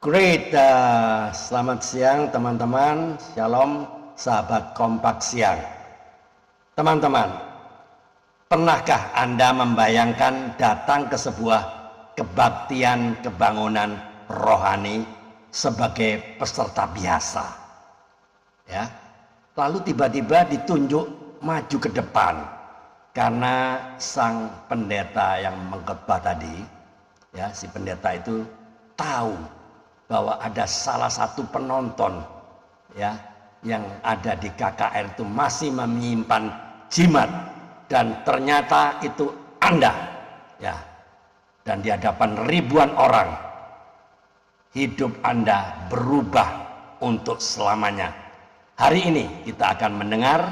Great, selamat siang teman-teman, shalom sahabat kompak siang. Teman-teman, pernahkah Anda membayangkan datang ke sebuah kebaktian kebangunan rohani sebagai peserta biasa? Ya, lalu tiba-tiba ditunjuk maju ke depan karena sang pendeta yang mengkhotbah tadi, ya si pendeta itu tahu bahwa ada salah satu penonton ya yang ada di KKR itu masih menyimpan jimat, dan ternyata itu Anda ya, dan di hadapan ribuan orang hidup Anda berubah untuk selamanya. Hari ini kita akan mendengar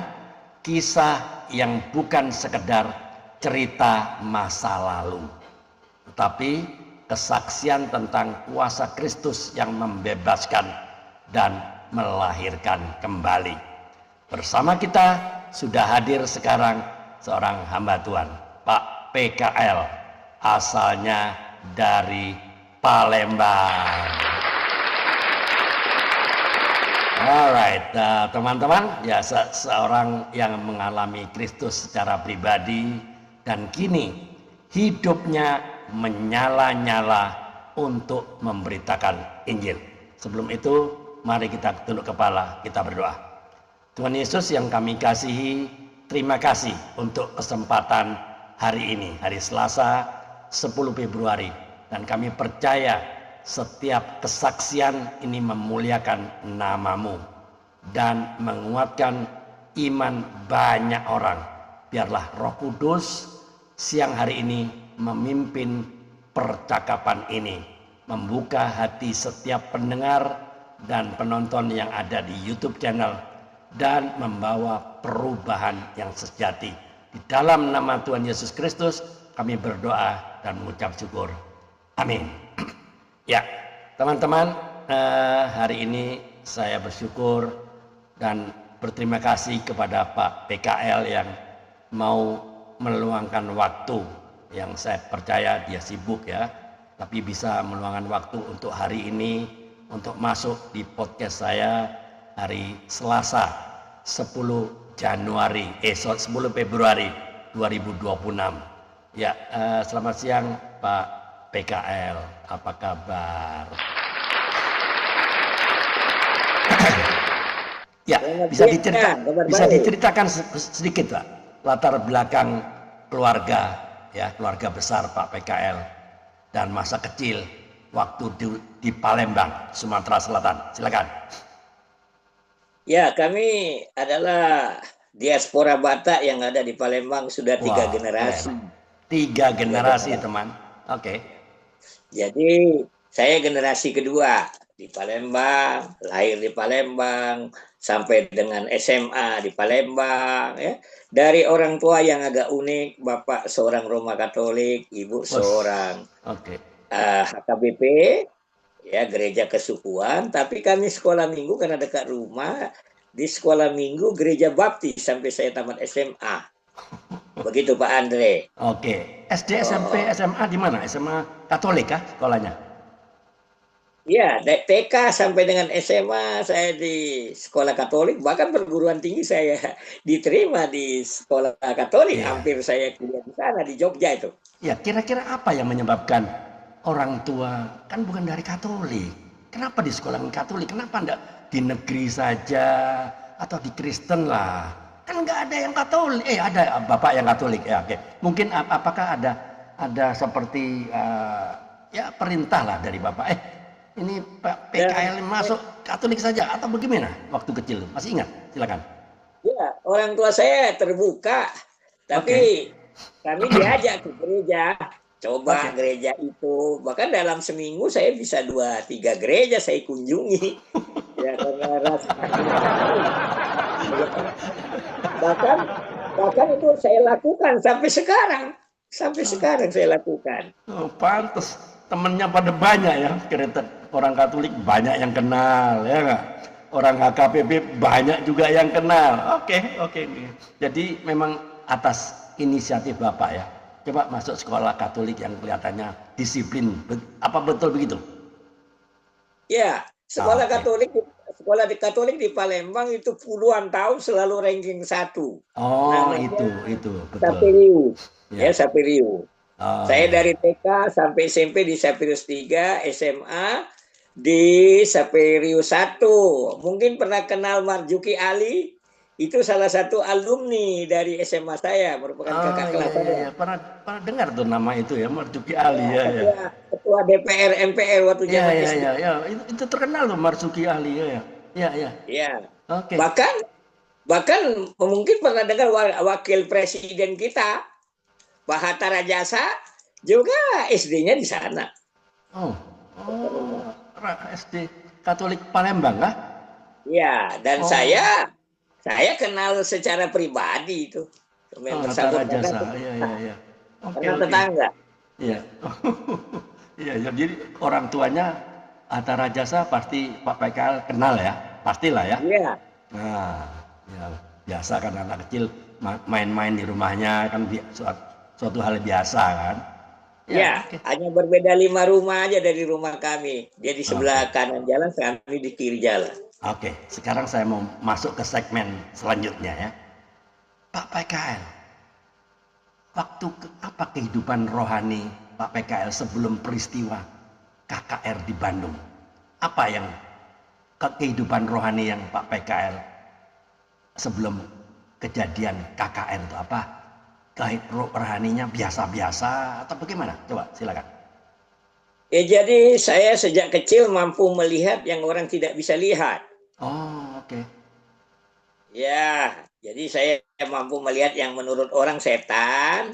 kisah yang bukan sekedar cerita masa lalu, tetapi kesaksian tentang kuasa Kristus yang membebaskan dan melahirkan kembali. Bersama kita sudah hadir sekarang seorang hamba Tuhan, Pak PKL, asalnya dari Palembang. Alright, teman-teman, ya seorang yang mengalami Kristus secara pribadi dan kini hidupnya menyala-nyala untuk memberitakan Injil. Sebelum itu, mari kita tunduk kepala, kita berdoa. Tuhan Yesus yang kami kasihi, terima kasih untuk kesempatan hari ini, hari Selasa 10 Februari. Dan kami percaya setiap kesaksian ini memuliakan nama-Mu dan menguatkan iman banyak orang. Biarlah Roh Kudus siang hari ini memimpin percakapan ini, membuka hati setiap pendengar dan penonton yang ada di YouTube channel, dan membawa perubahan yang sejati. Di dalam nama Tuhan Yesus Kristus kami berdoa dan mengucap syukur. Amin. Ya, teman-teman, hari ini saya bersyukur dan berterima kasih kepada Pak PKL yang mau meluangkan waktu, yang saya percaya dia sibuk ya, tapi bisa meluangkan waktu untuk hari ini untuk masuk di podcast saya hari Selasa 10 Februari 2026. Ya, selamat siang Pak PKL, apa kabar? Ya, bisa diceritakan sedikit Pak, latar belakang keluarga ya, keluarga besar Pak PKL dan masa kecil waktu di Palembang, Sumatera Selatan. Silakan. Ya, kami adalah diaspora Batak yang ada di Palembang sudah 3 generasi. 3 generasi, teman. Oke. Jadi saya generasi kedua di Palembang, lahir di Palembang, sampai dengan SMA di Palembang ya. Dari orang tua yang agak unik, bapak seorang Roma Katolik, ibu seorang HKBP, ya gereja kesukuan. Tapi kami sekolah minggu karena dekat rumah, di sekolah minggu gereja baptis sampai saya tamat SMA. Begitu Pak Andre. Oke. SD, SMP, SMA di mana? SMA Katolik kah sekolahnya? Ya, TK sampai dengan SMA saya di sekolah Katolik, bahkan perguruan tinggi saya diterima di sekolah Katolik. Hampir saya kuliah di sana di Jogja itu. Ya, kira-kira apa yang menyebabkan orang tua kan bukan dari Katolik? Kenapa di sekolah Katolik? Kenapa enggak di negeri saja atau di Kristen lah? Kan nggak ada yang Katolik. Ada bapak yang Katolik ya. Oke. Mungkin apakah ada seperti ya perintah lah dari bapak? Ini Pak PKL masuk Katolik saja atau bagaimana waktu kecil? Masih ingat? Silakan. Ya, orang tua saya terbuka, tapi kami diajak ke gereja, coba gereja itu. Bahkan dalam seminggu saya bisa 2-3 gereja saya kunjungi. Ya, karena rasa bahkan itu saya lakukan sampai sekarang. Sampai sekarang saya lakukan. Oh, pantes temennya pada banyak ya, orang Katolik banyak yang kenal ya nggak, orang HKBP banyak juga yang kenal. Oke. Jadi memang atas inisiatif bapak ya, coba masuk sekolah Katolik yang kelihatannya disiplin, apa betul begitu? Ya, sekolah Oke. Katolik di Palembang itu puluhan tahun selalu ranking 1. Oh, Namanya itu betul. Sapirius. Ya, Ya. Sapirius. Oh, Saya ya, dari ya. TK sampai SMP di Sapirius 3, SMA di Sapirius 1. Mungkin pernah kenal Marjuki Ali? Itu salah satu alumni dari SMA saya, merupakan Oh, kakak iya, kelas iya, saya. iya. Pernah pernah dengar tuh nama itu ya, Marzuki Ali, Ya, ya, ya. ketua DPR MPR waktu Iya, zaman iya, SD. iya, ya. Itu terkenal loh Marzuki Ali, ya, ya. Iya, iya. Ya, Oke. bahkan bahkan mungkin pernah dengar wakil presiden kita Pak Hatta Rajasa juga SD-nya di sana. Oh, SD Katolik Palembang kah? Ya, dan Oh, saya kenal secara pribadi itu. oh, Yang Hatta bersangkutan Rajasa. Iya, iya, iya. Oke, karena oke. tetangga. Iya. Iya, ya, jadi orang tuanya Hatta Rajasa pasti Pak PKL kenal ya, pastilah ya. Iya, Nah, ya biasa kan anak kecil main-main di rumahnya kan suatu hal biasa kan. Ya, iya, oke. hanya berbeda 5 rumah aja dari rumah kami. Dia di sebelah Oke. kanan jalan, kami di kiri jalan. Oke, sekarang saya mau masuk ke segmen selanjutnya ya. Pak PKL, apa kehidupan rohani Pak PKL sebelum peristiwa KKR di Bandung? Apa yang kehidupan rohani yang Pak PKL sebelum kejadian KKR itu apa? Rohaninya biasa-biasa atau bagaimana? Coba silakan. Ya, jadi saya sejak kecil mampu melihat yang orang tidak bisa lihat. Oh, oke. Ya, jadi saya mampu melihat yang menurut orang setan,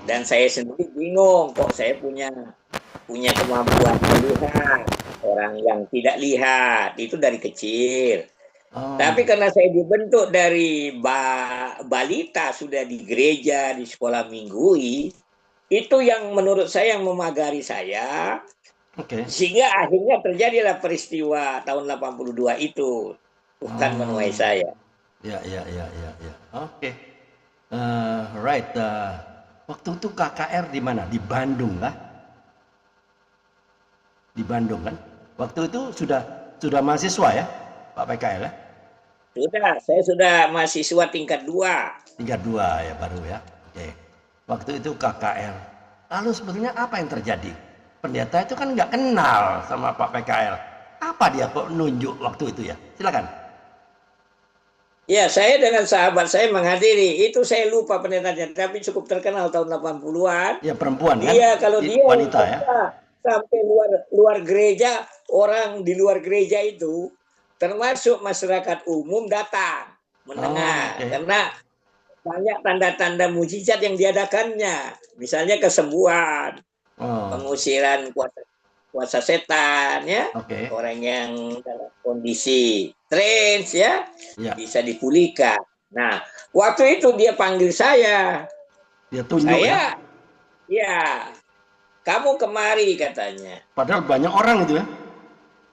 dan saya sendiri bingung kok saya punya punya kemampuan melihat orang yang tidak lihat itu dari kecil. Oh, Tapi karena saya dibentuk dari balita sudah di gereja, di sekolah minggui, itu yang menurut saya yang memagari saya, oke. sehingga akhirnya terjadilah peristiwa tahun 82 itu. Tuhan menuai Oh, saya. ya, ya, ya, ya, ya. Oke. Right. Waktu itu KKR di mana? Di Bandung kah? Di Bandung kan? Waktu itu sudah mahasiswa ya, Pak PKL ya? Saya sudah mahasiswa tingkat 2. Tingkat 2 ya baru ya. Oke. Waktu itu KKR. Lalu sebetulnya apa yang terjadi? Pendeta itu kan nggak kenal sama Pak PKL. Apa dia kok nunjuk waktu itu ya? Silakan. Ya, saya dengan sahabat saya menghadiri. Itu saya lupa pendetanya, tapi cukup terkenal tahun 80-an. Ya perempuan kan? Kalau dia Wanita ya? sampai luar luar gereja, orang di luar gereja itu termasuk masyarakat umum datang Oh, mendengar oke. karena banyak tanda-tanda mujizat yang diadakannya. Misalnya kesembuhan, Oh, pengusiran kuasa kuasa setan ya, oke. orang yang dalam kondisi trance ya Ya, bisa dipulihkan. Nah, waktu itu dia panggil saya. dia tunjuk ya. Saya, ya, kamu kemari katanya. Padahal banyak orang itu ya.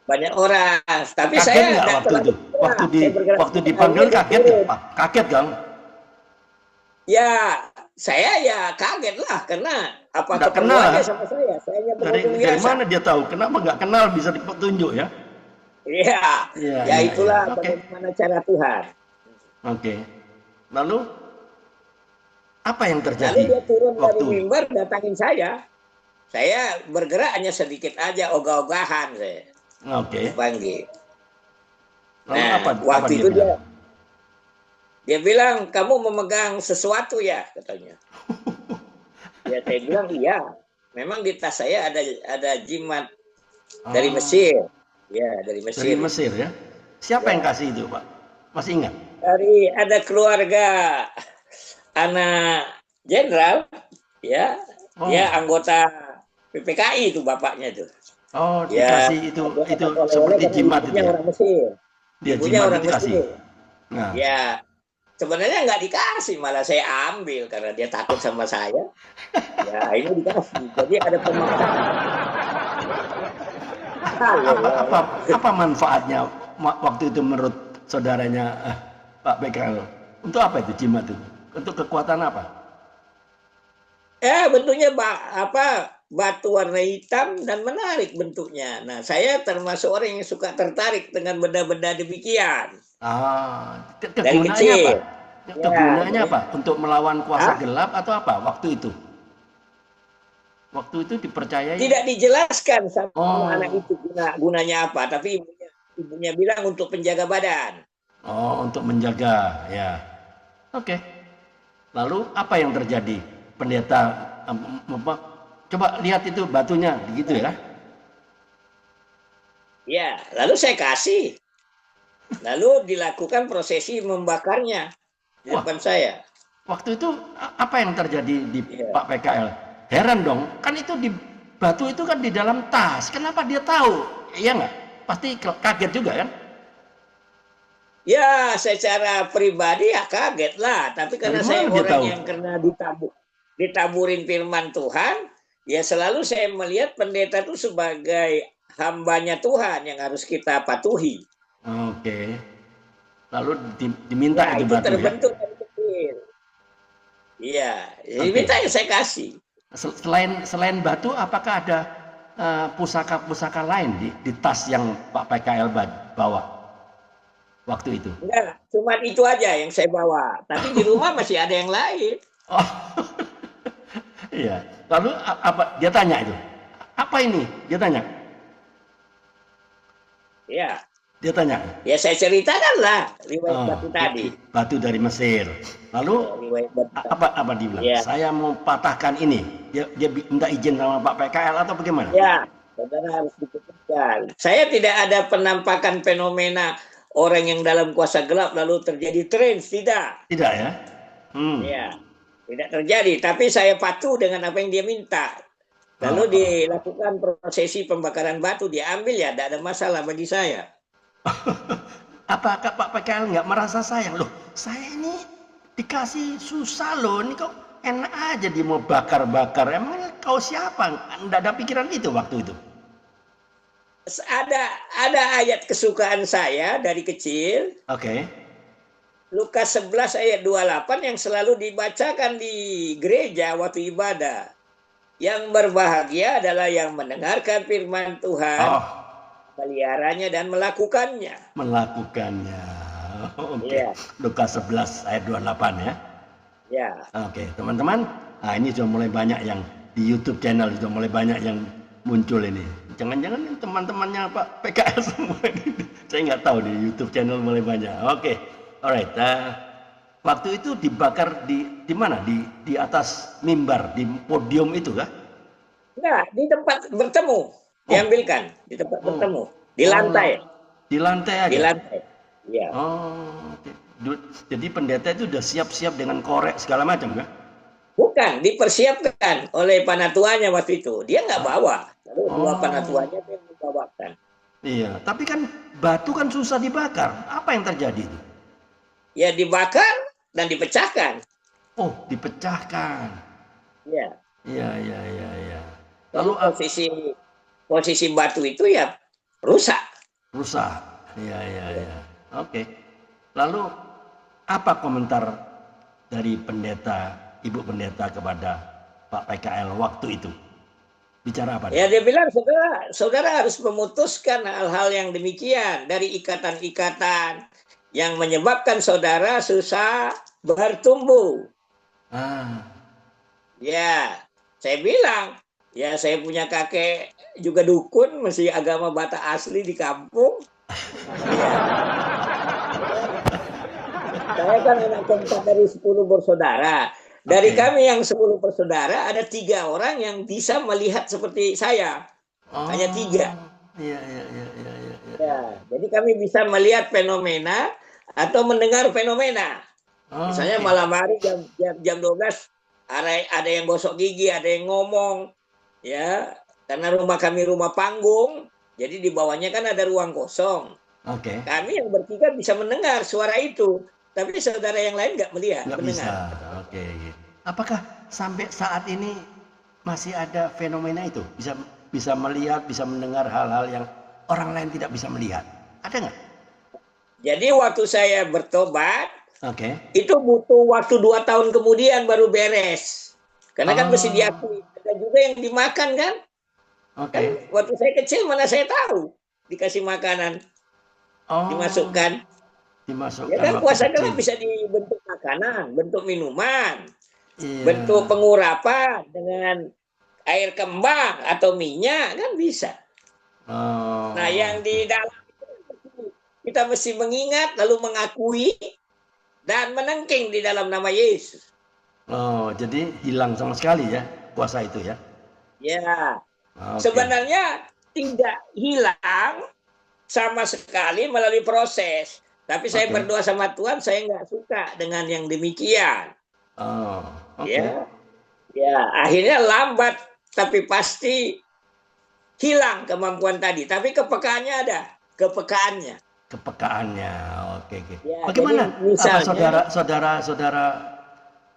Banyak orang, tapi Kaget saya nggak tidak waktu terlalu itu? bergerak. Saya bergerak Waktu sedikit, dipanggil akhirnya dia kaget nggak turun. Pak? Kaget kan? Ya, saya ya kaget lah karena apa Nggak kenal ya? keperluannya sama saya. Saya hanya pengunjung Dari biasa. mana dia tahu? Kenapa nggak kenal bisa ditunjuk ya? Iya, Iya, ya iya, iya. itulah Oke, bagaimana cara Tuhan. oke. Lalu apa yang Lalu terjadi dia turun dari waktu? mimbar datangin saya. Saya bergerak hanya sedikit aja, ogah-ogahan saya Oke. dipanggil. Lalu Nah, apa waktu dia itu bilang? dia bilang, kamu memegang sesuatu ya, katanya. Ya, saya bilang iya. Memang di tas saya ada jimat dari Oh, Mesir. Ya, dari dari Mesir itu. Mesir ya? Siapa yang Ya, kasih itu, Pak? Masih ingat? ada keluarga anak jenderal, ya, dia Oh, anggota PPKI itu bapaknya itu. oh Ya, dikasih dia itu dapat oleh-oleh seperti karena jimat itu ibunya ya? orang Mesir. Dia Ibunya jimat orang itu kasih. Mesir. Nah, Ya, sebenarnya nggak dikasih, malah saya ambil karena dia takut sama saya. Ya, ini dikasih. Jadi ada pemaksaan. apa apa manfaatnya waktu itu menurut saudaranya Pak PKL? Untuk apa itu jimat itu? Untuk kekuatan apa? Bentuknya apa? batu warna hitam dan menarik bentuknya. Nah, saya termasuk orang yang suka tertarik dengan benda-benda demikian dari Kegunaannya apa? kecil. Kegunaannya Ya, apa? Untuk melawan kuasa ah, gelap atau apa waktu itu? Waktu itu dipercayai. tidak dijelaskan sama anak Oh, itu gunanya apa, tapi ibunya bilang untuk penjaga badan. oh, untuk menjaga, ya. Oke. Lalu apa yang terjadi? Pendeta apa? Coba lihat itu batunya, begitu ya? Ya, lalu saya kasih. Lalu dilakukan prosesi membakarnya di Wah, depan saya. waktu itu apa yang terjadi di Ya. Pak PKL? Heran dong, kan itu di batu itu kan di dalam tas. Kenapa dia tahu? Iya nggak? Pasti kaget juga kan? Ya, secara pribadi ya kaget lah. Tapi Dari karena saya mana dia orang tahu? yang kena ditaburin firman Tuhan, ya selalu saya melihat pendeta itu sebagai hambanya Tuhan yang harus kita patuhi. Oke. Lalu diminta Ya, itu itu batu ya? terbentuk dari kecil. Iya, jadi Oke. minta yang saya kasih. Selain batu, apakah ada pusaka-pusaka lain di tas yang Pak PKL bawa waktu itu? Enggak, cuma itu aja yang saya bawa. Tapi di rumah masih ada yang lain. Oh, iya. Lalu apa? Dia tanya itu. Apa ini? Dia tanya. Ya, Dia tanya. ya saya ceritakan lah riwayat Oh, batu tadi. batu dari Mesir. Lalu Ya, riwayat batu tadi. apa dia bilang? Ya, Saya mau patahkan ini. Dia minta izin sama Pak PKL atau bagaimana? ya, saudara harus diputuskan. Saya tidak ada penampakan fenomena orang yang dalam kuasa gelap lalu terjadi trans, tidak. Tidak ya? Ya, tidak terjadi. Tapi saya patuh dengan apa yang dia minta. Lalu dilakukan prosesi pembakaran batu, diambil ya, tidak ada masalah bagi saya. Apakah Pak PKL nggak merasa sayang? Loh, saya ini dikasih susah loh. Ini kok enak aja dia mau bakar-bakar. Emang kau siapa? Nggak ada pikiran itu waktu itu. Ada ayat kesukaan saya dari kecil, Oke. Lukas 11 ayat 28 yang selalu dibacakan di gereja waktu ibadah. Yang berbahagia adalah yang mendengarkan firman Tuhan, Oh, meliharanya dan melakukannya. melakukannya. Oke. Iya, Lukas 11 ayat 28 ya. ya. Oke, teman-teman. Nah, ini sudah mulai banyak yang di YouTube channel sudah mulai banyak yang muncul ini. Jangan-jangan teman-temannya Pak PKL semua ini. Saya nggak tahu di YouTube channel mulai banyak. Oke, alright. Waktu itu dibakar di mana? Di atas mimbar, di podium itu kah? Nah, di tempat bertemu, diambilkan di tempat bertemu, di lantai. Di lantai aja. Di lantai. Iya. Oh, oke. Jadi pendeta itu udah siap-siap dengan korek segala macam kan? Bukan, dipersiapkan oleh panatuannya waktu itu. Dia nggak bawa. Lalu dua panatuannya dia membawakan. Iya, tapi kan batu kan susah dibakar. Apa yang terjadi itu? Ya dibakar dan dipecahkan. Oh, dipecahkan. Ya. Iya. Lalu posisi batu itu ya rusak. Rusak. Iya. Oke. Lalu apa komentar dari pendeta, Ibu pendeta kepada Pak PKL waktu itu? Bicara apa? Ya dia bilang saudara harus memutuskan hal-hal yang demikian dari ikatan-ikatan yang menyebabkan saudara susah bertumbuh. Ya, saya bilang, ya saya punya kakek juga dukun, masih agama Batak asli di kampung. Ya. Saya kan anak keempat dari 10 bersaudara. Dari kami yang 10 bersaudara, ada 3 orang yang bisa melihat seperti saya. Hanya 3. Iya. Ya, jadi kami bisa melihat fenomena atau mendengar fenomena. Misalnya malam hari jam 12 ada yang gosok gigi, ada yang ngomong, ya, karena rumah kami rumah panggung, jadi di bawahnya kan ada ruang kosong. Kami yang bertiga bisa mendengar suara itu, tapi saudara yang lain nggak melihat, nggak mendengar. Bisa. Apakah sampai saat ini masih ada fenomena itu? Bisa melihat, bisa mendengar hal-hal yang orang lain tidak bisa melihat? Ada nggak? Jadi waktu saya bertobat, Oke. itu butuh waktu 2 tahun kemudian baru beres. Karena kan mesti diakui. Ada juga yang dimakan kan. Oke. Kan waktu saya kecil mana saya tahu dikasih makanan, dimasukkan. Ya kan waktu puasa kecil. kan bisa dibentuk makanan, bentuk minuman, Iya. bentuk pengurapan dengan air kembang atau minyak kan bisa. Nah, yang di dalam itu kita mesti mengingat lalu mengakui dan menengking di dalam nama Yesus. Jadi hilang sama sekali ya puasa itu ya? Ya, Okay. sebenarnya tidak hilang sama sekali melalui proses. Tapi saya berdoa sama Tuhan, saya nggak suka dengan yang demikian. Ya, ya, akhirnya lambat, tapi pasti hilang kemampuan tadi. Tapi kepekaannya ada, kepekaannya. Oke. Ya, Bagaimana jadi misalnya, saudara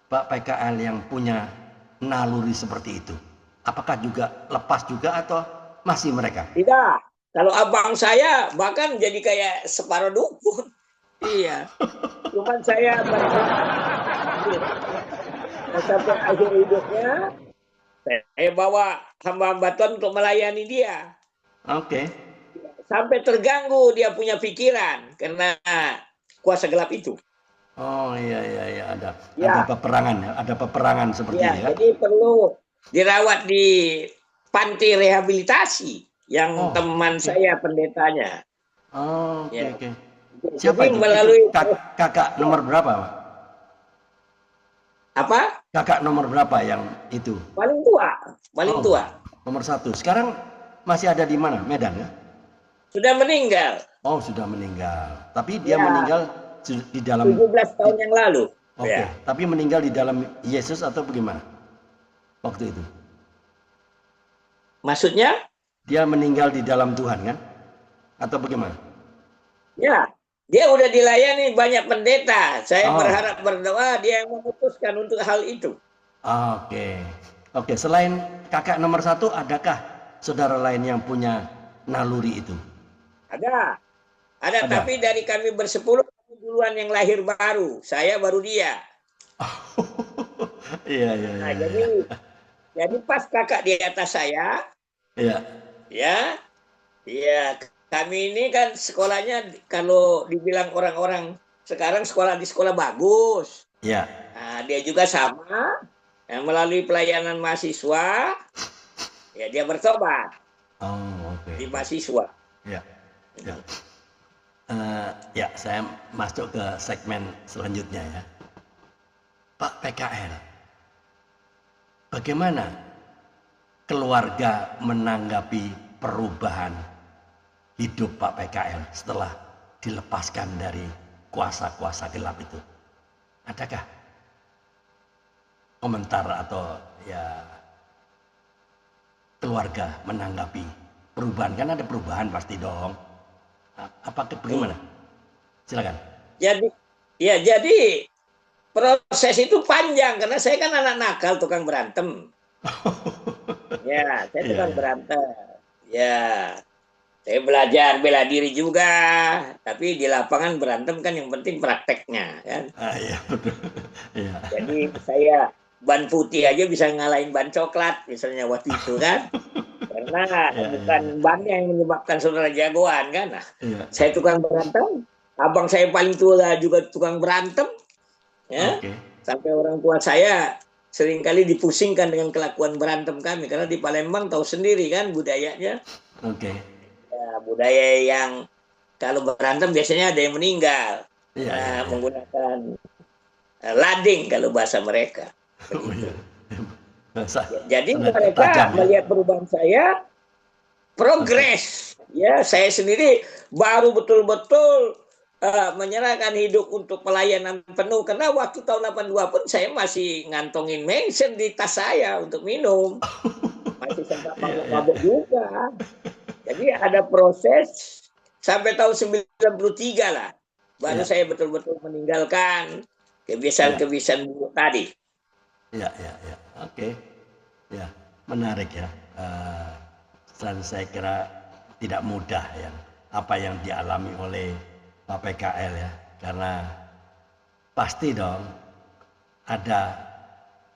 Pak PKL yang punya naluri seperti itu? Apakah juga lepas juga atau masih mereka? tidak. Kalau abang saya bahkan jadi kayak separuh dukun. Iya. Cuman saya sampai akhir hidupnya saya bawa hamba-hamba Tuhan untuk melayani dia. Oke. Sampai terganggu dia punya pikiran karena kuasa gelap itu. Iya, ada peperangan seperti ya, itu ya. Jadi perlu dirawat di panti rehabilitasi yang teman saya pendetanya. Oke. Siapa Jadi itu? melalui Kakak nomor berapa, Pak? apa? Kakak nomor berapa yang itu? Paling tua. Nomor 1. Sekarang masih ada di mana? Medan ya? Sudah meninggal. Sudah meninggal. Tapi dia meninggal di dalam 17 tahun yang lalu. Oke. Tapi meninggal di dalam Yesus atau bagaimana? Waktu itu. Maksudnya? Dia meninggal di dalam Tuhan kan? Atau bagaimana? Ya, dia udah dilayani banyak pendeta. Saya berharap berdoa dia yang memutuskan untuk hal itu. Oke. Selain kakak nomor 1, adakah saudara lain yang punya naluri itu? Ada. Tapi dari kami bersepuluh duluan yang lahir baru. Saya baru dia. Iya. Nah, jadi pas kakak di atas saya. Iya. Kami ini kan sekolahnya kalau dibilang orang-orang sekarang di sekolah bagus. Iya. Nah, dia juga sama. Melalui pelayanan mahasiswa, ya dia bertobat. Di mahasiswa. Ya, saya masuk ke segmen selanjutnya ya. Pak PKL, bagaimana keluarga menanggapi perubahan hidup Pak PKL setelah dilepaskan dari kuasa-kuasa gelap itu? Adakah komentar atau ya keluarga menanggapi perubahan? Kan ada perubahan pasti dong. Apakah bagaimana? Silakan. Jadi proses itu panjang karena saya kan anak nakal, tukang berantem. Saya tukang berantem. Saya belajar bela diri juga, tapi di lapangan berantem kan yang penting prakteknya kan. Iya betul. Jadi saya ban putih aja bisa ngalahin ban coklat misalnya waktu itu kan. Karena bukan bannya yang menyebabkan saudara jagoan kan. Saya tukang berantem, abang saya paling tua juga tukang berantem. Sampai orang tua saya seringkali dipusingkan dengan kelakuan berantem kami karena di Palembang tahu sendiri kan budayanya. Budaya yang kalau berantem biasanya ada yang meninggal. Menggunakan lading kalau bahasa mereka. Jadi mereka melihat perubahan saya, progres. Saya sendiri baru betul-betul menyerahkan hidup untuk pelayanan penuh. Karena waktu tahun 82 pun saya masih ngantongin mention di tas saya untuk minum. Masih sempat mabuk juga. Jadi ada proses sampai tahun 93 lah. Baru saya betul-betul meninggalkan kebiasaan-kebiasaan buruk tadi. Oke. Menarik ya. Dan saya kira tidak mudah ya apa yang dialami oleh Pak PKL ya, karena pasti dong ada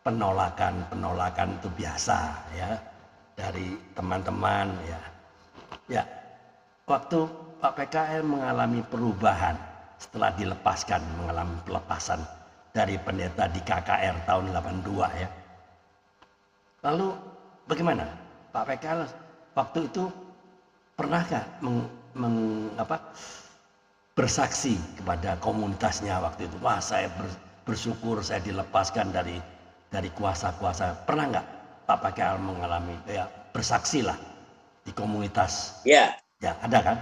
penolakan itu biasa ya dari teman-teman ya. Ya, waktu Pak PKL mengalami perubahan setelah dilepaskan, mengalami pelepasan dari pendeta di KKR tahun 82 ya. Lalu bagaimana Pak PKL waktu itu pernahkah bersaksi kepada komunitasnya waktu itu? Wah, saya bersyukur saya dilepaskan dari kuasa-kuasa. Pernah nggak Pak PKL mengalami ya bersaksi lah di komunitas? Ya. Ya, ada kan?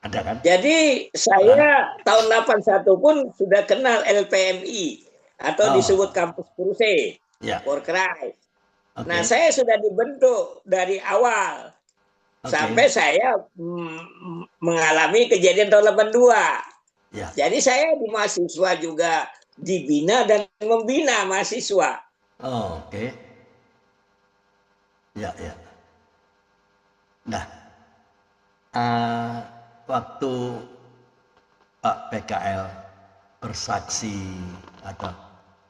Ada kan? Jadi saya tahun 81 pun sudah kenal LPMI atau disebut Kampus Kruse for Christ. Okay. Nah, saya sudah dibentuk dari awal sampai saya mengalami kejadian tahun 82. Ya. Jadi saya di mahasiswa juga dibina dan membina mahasiswa. Oh, oke. Ya, ya. Nah, waktu Pak PKL bersaksi atau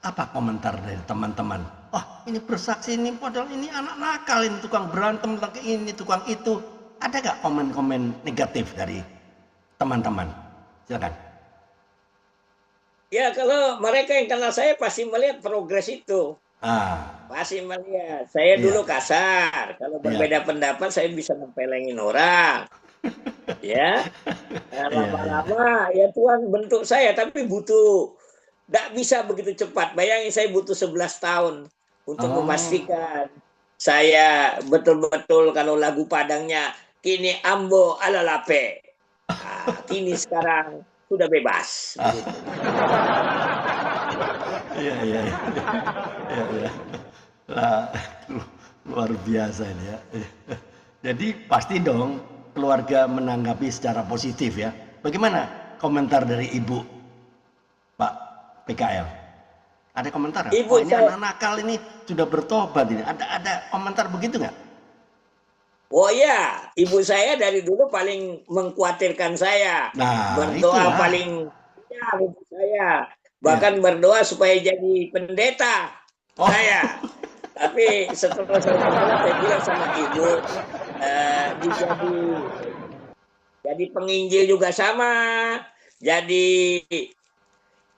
apa komentar dari teman-teman? Oh, ini bersaksi ini padahal ini anak nakal, ini tukang berantem, ini tukang itu. Ada nggak komen-komen negatif dari teman-teman? Silakan. Ya, kalau mereka yang kenal saya pasti melihat progres itu. Pasti melihat. Saya dulu kasar. Kalau berbeda pendapat saya bisa mempelengin orang. Ya, lama-lama ya Tuhan bentuk saya, tapi butuh, tidak bisa begitu cepat. Bayangin saya butuh 11 tahun untuk memastikan saya betul-betul kalau lagu Padangnya kini ambo ala lape. Kini sekarang sudah bebas. Iya. Lah, luar biasa ini ya. Jadi pasti dong keluarga menanggapi secara positif ya. Bagaimana komentar dari Ibu Pak PKL? Ada komentar nggak? Ibu ini anak nakal ini sudah bertobat ini. Ada komentar begitu nggak? Oh ya, ibu saya dari dulu paling mengkhawatirkan saya. Nah, berdoa itulah. Paling ya, ibu saya. Bahkan berdoa supaya jadi pendeta saya. Tapi setelah saya bilang sama ibu, jadi penginjil juga sama, jadi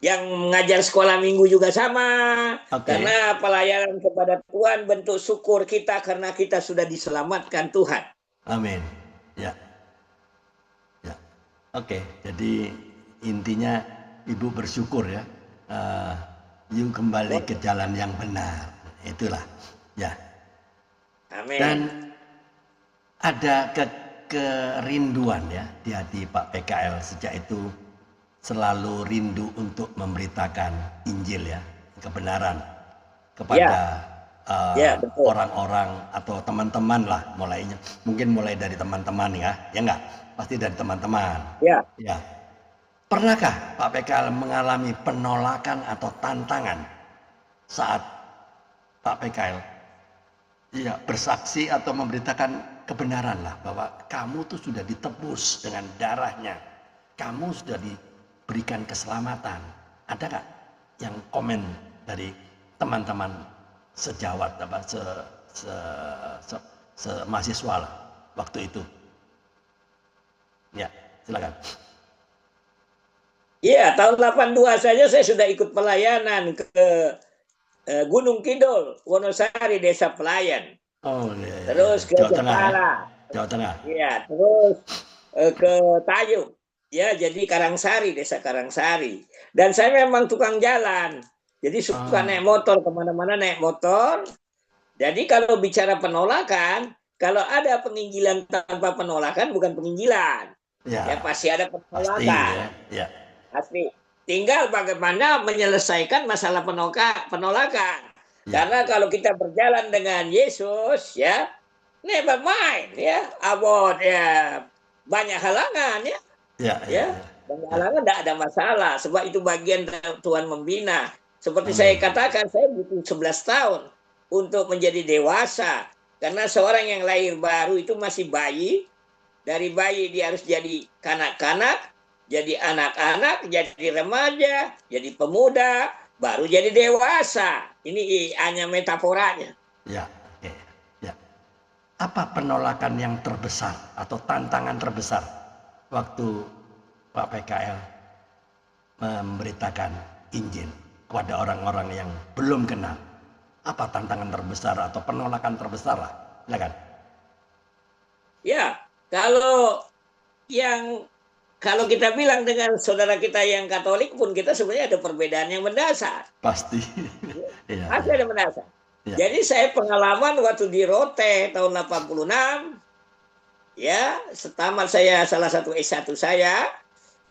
yang mengajar sekolah minggu juga sama. Karena pelayanan kepada Tuhan bentuk syukur kita karena kita sudah diselamatkan Tuhan. Amin. Ya. Oke, jadi intinya ibu bersyukur ya. Yuk kembali ke jalan yang benar. Itulah ya. Amin. Dan ada kerinduan ya di hati Pak PKL sejak itu selalu rindu untuk memberitakan Injil ya, kebenaran kepada orang-orang atau teman-teman lah mungkin mulai dari teman-teman ya enggak, pasti dari teman-teman. Ya. Pernahkah Pak PKL mengalami penolakan atau tantangan saat Pak PKL bersaksi atau memberitakan kebenaran lah bahwa kamu tuh sudah ditebus dengan darahnya, kamu sudah diberikan keselamatan? Ada nggak yang komen dari teman-teman sejawat mahasiswa lah waktu itu? Ya, silakan. Iya, tahun 82 saja saya sudah ikut pelayanan ke Gunung Kidul, Wonosari, Desa Pelayan. Oh iya. Terus ke Jawa Tengah. Iya, terus ke Tayung. Ya, jadi Karangsari, Desa Karangsari. Dan saya memang tukang jalan. Jadi suka naik motor kemana-mana, naik motor. Jadi kalau bicara penolakan, kalau ada penginjilan tanpa penolakan bukan penginjilan. Ya pasti ada penolakan. Pasti, ya. Pasti. Tinggal bagaimana menyelesaikan masalah penolakan. Ya. Karena kalau kita berjalan dengan Yesus, ya, never mind, ya, about ya banyak halangan, ya. Banyak halangan tidak ada masalah, sebab itu bagian Tuhan membina. Seperti saya katakan, saya butuh 11 tahun untuk menjadi dewasa. Karena seorang yang lahir baru itu masih bayi. Dari bayi dia harus jadi kanak-kanak, jadi anak-anak, jadi remaja, jadi pemuda, baru jadi dewasa. Ini hanya metaforanya. Ya, oke. Ya. Apa penolakan yang terbesar atau tantangan terbesar waktu Pak PKL memberitakan Injil kepada orang-orang yang belum kenal? Apa tantangan terbesar atau penolakan terbesar lah? Silakan. Ya, yang kalau kita bilang dengan saudara kita yang Katolik pun kita sebenarnya ada perbedaan yang mendasar. Pasti. Iya, Pasti iya. ada mendasar. Ya. Jadi saya pengalaman waktu di Rote tahun 86, ya, setamat saya salah satu S1 saya,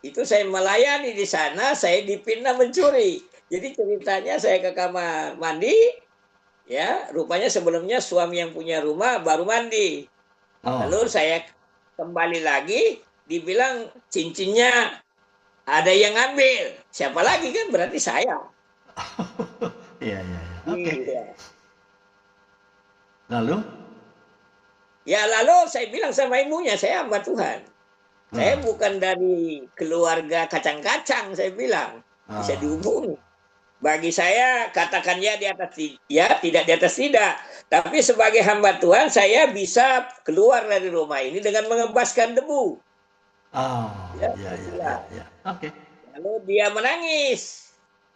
itu saya melayani di sana, saya dipindah mencuri. Jadi ceritanya saya ke kamar mandi, ya, rupanya sebelumnya suami yang punya rumah baru mandi. Oh. Lalu saya kembali lagi, dibilang cincinnya ada yang ngambil. Siapa lagi kan? Berarti saya. Iya, iya, iya. Oke. Iya. Lalu? Ya lalu saya bilang sama ibunya, saya hamba Tuhan. Saya Nah. bukan dari keluarga kacang-kacang, saya bilang. Bisa Ah. dihubungi. Bagi saya, katakan ya di atas ya, tidak di atas tidak. Tapi sebagai hamba Tuhan, saya bisa keluar dari rumah ini dengan mengebaskan debu. Oh, Ya, iya, iya, itulah. iya, iya. Oke. Lalu dia menangis.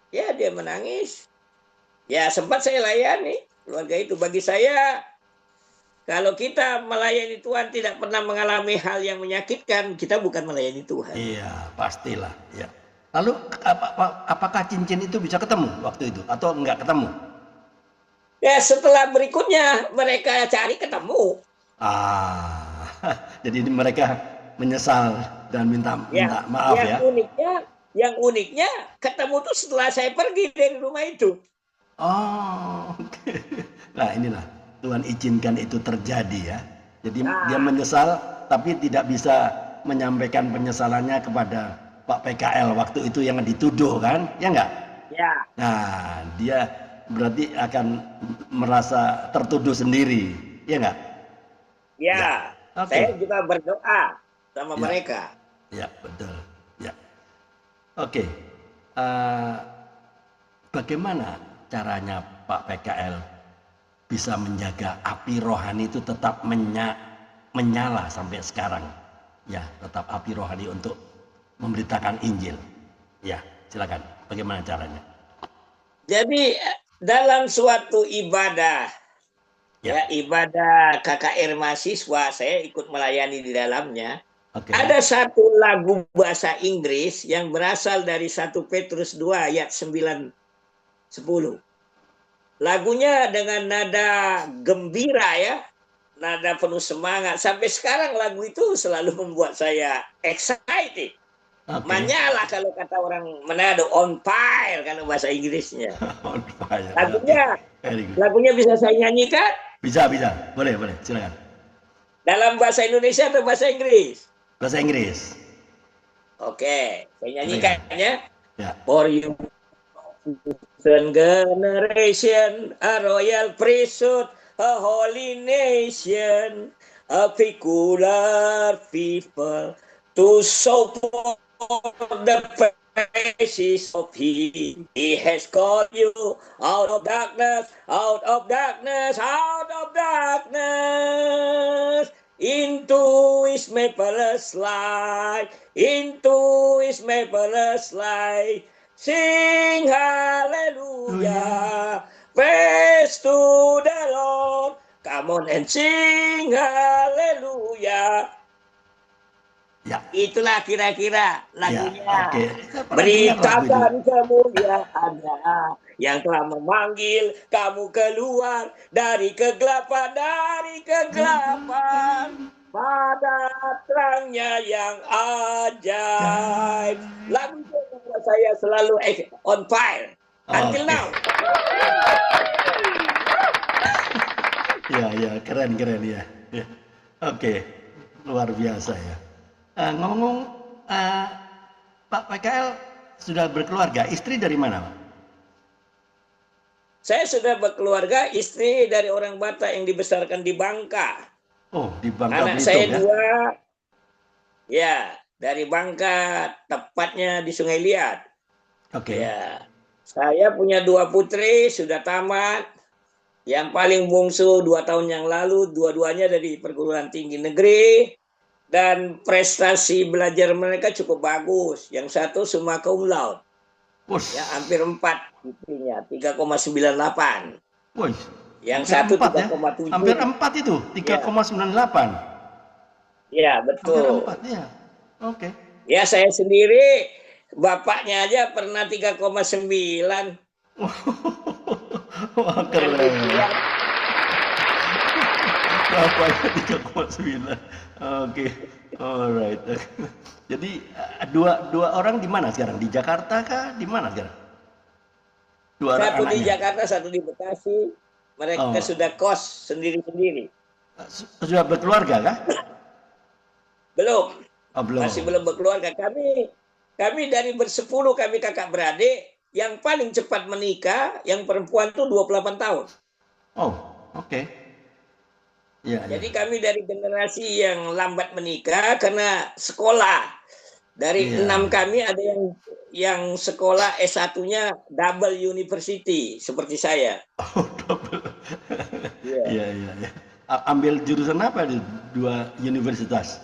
Ya, dia menangis. Ya, sempat saya layani keluarga itu. Bagi saya, kalau kita melayani Tuhan tidak pernah mengalami hal yang menyakitkan, kita bukan melayani Tuhan. Iya, pastilah. Ya. Lalu apakah cincin itu bisa ketemu waktu itu atau enggak ketemu? Ya, setelah berikutnya mereka cari ketemu. Ah, jadi mereka menyesal dan minta maaf ya. Yang uniknya ketemu tuh setelah saya pergi dari rumah itu. Oh, oke. Nah inilah Tuhan izinkan itu terjadi ya. Jadi dia menyesal tapi tidak bisa menyampaikan penyesalannya kepada Pak PKL waktu itu yang dituduh kan, ya enggak? Ya. Nah, dia berarti akan merasa tertuduh sendiri, ya enggak? Ya. Ya. Oke. Saya juga berdoa sama Ya. mereka. Ya, betul. Ya. Oke. Bagaimana caranya Pak PKL bisa menjaga api rohani itu tetap menyala sampai sekarang? Ya, tetap api rohani untuk memberitakan Injil. Ya, silakan. Bagaimana caranya? Jadi dalam suatu ibadah, ya ibadah KKR mahasiswa, saya ikut melayani di dalamnya. Okay. Ada satu lagu bahasa Inggris yang berasal dari 1 Petrus 2 ayat 9-10. Lagunya dengan nada gembira ya, nada penuh semangat. Sampai sekarang lagu itu selalu membuat saya excited. Okay. Menyala kalau kata orang Manado, on fire kalau bahasa Inggrisnya. On fire. Lagunya bisa saya nyanyikan? Bisa. Boleh, silakan. Dalam bahasa Indonesia atau bahasa Inggris? Bahasa Inggris. Oke, saya nyanyikan ya. For you generation, a royal priesthood, a holy nation, a peculiar people, to show the praises of He. He has called you out of darkness, into His marvelous light, Sing hallelujah, praise to the Lord. Come on and sing hallelujah. Ya. Itulah kira-kira lagunya. Ya, okay. Beritakan kemuliaannya yang telah memanggil kamu keluar dari kegelapan, pada terangnya yang ajaib. Lagu itu membuat saya selalu on fire until now. Ya, keren ya. Oke, luar biasa ya. Ngomong Pak PKL sudah berkeluarga, istri dari mana Pak? Saya sudah berkeluarga, istri dari orang Batak yang dibesarkan di Bangka. Oh, di Bangka Anak Belitung, saya ya? 2, ya dari Bangka, tepatnya di Sungai Liat. Oke. Ya, Saya punya 2 putri, sudah tamat. Yang paling bungsu 2 tahun yang lalu, dua-duanya dari perguruan tinggi negeri. Dan prestasi belajar mereka cukup bagus. Yang satu summa cum laude, Wus, ya hampir 4 putrinya, 3,98. woi, Yang hampir satu 4 tiga ya. koma Hampir tujuh. 4 itu, Ya, 3,98. ya Hampir betul. 4 ya. Oke. Ya saya sendiri, bapaknya aja pernah 3,9. Wah, Dengan keren. ujian. Bapaknya 3,9. Oke. Alright. Jadi dua orang di mana sekarang? Di Jakarta kah? Di mana sekarang? Dua orang Satu di anaknya. Jakarta, satu di Bekasi. Mereka Oh, sudah kos sendiri-sendiri. sudah berkeluarga kah? Belum, Oh, masih belum. belum berkeluarga. Kami dari bersepuluh, kami kakak beradik. Yang paling cepat menikah, yang perempuan tuh 28 tahun. Oh, oke. Iya, iya. Jadi kami dari generasi yang lambat menikah karena sekolah. Dari Iya. 6 kami ada yang sekolah S1-nya double university seperti saya. Oh, double. Iya. Iya, iya, iya. Ambil jurusan apa di dua universitas?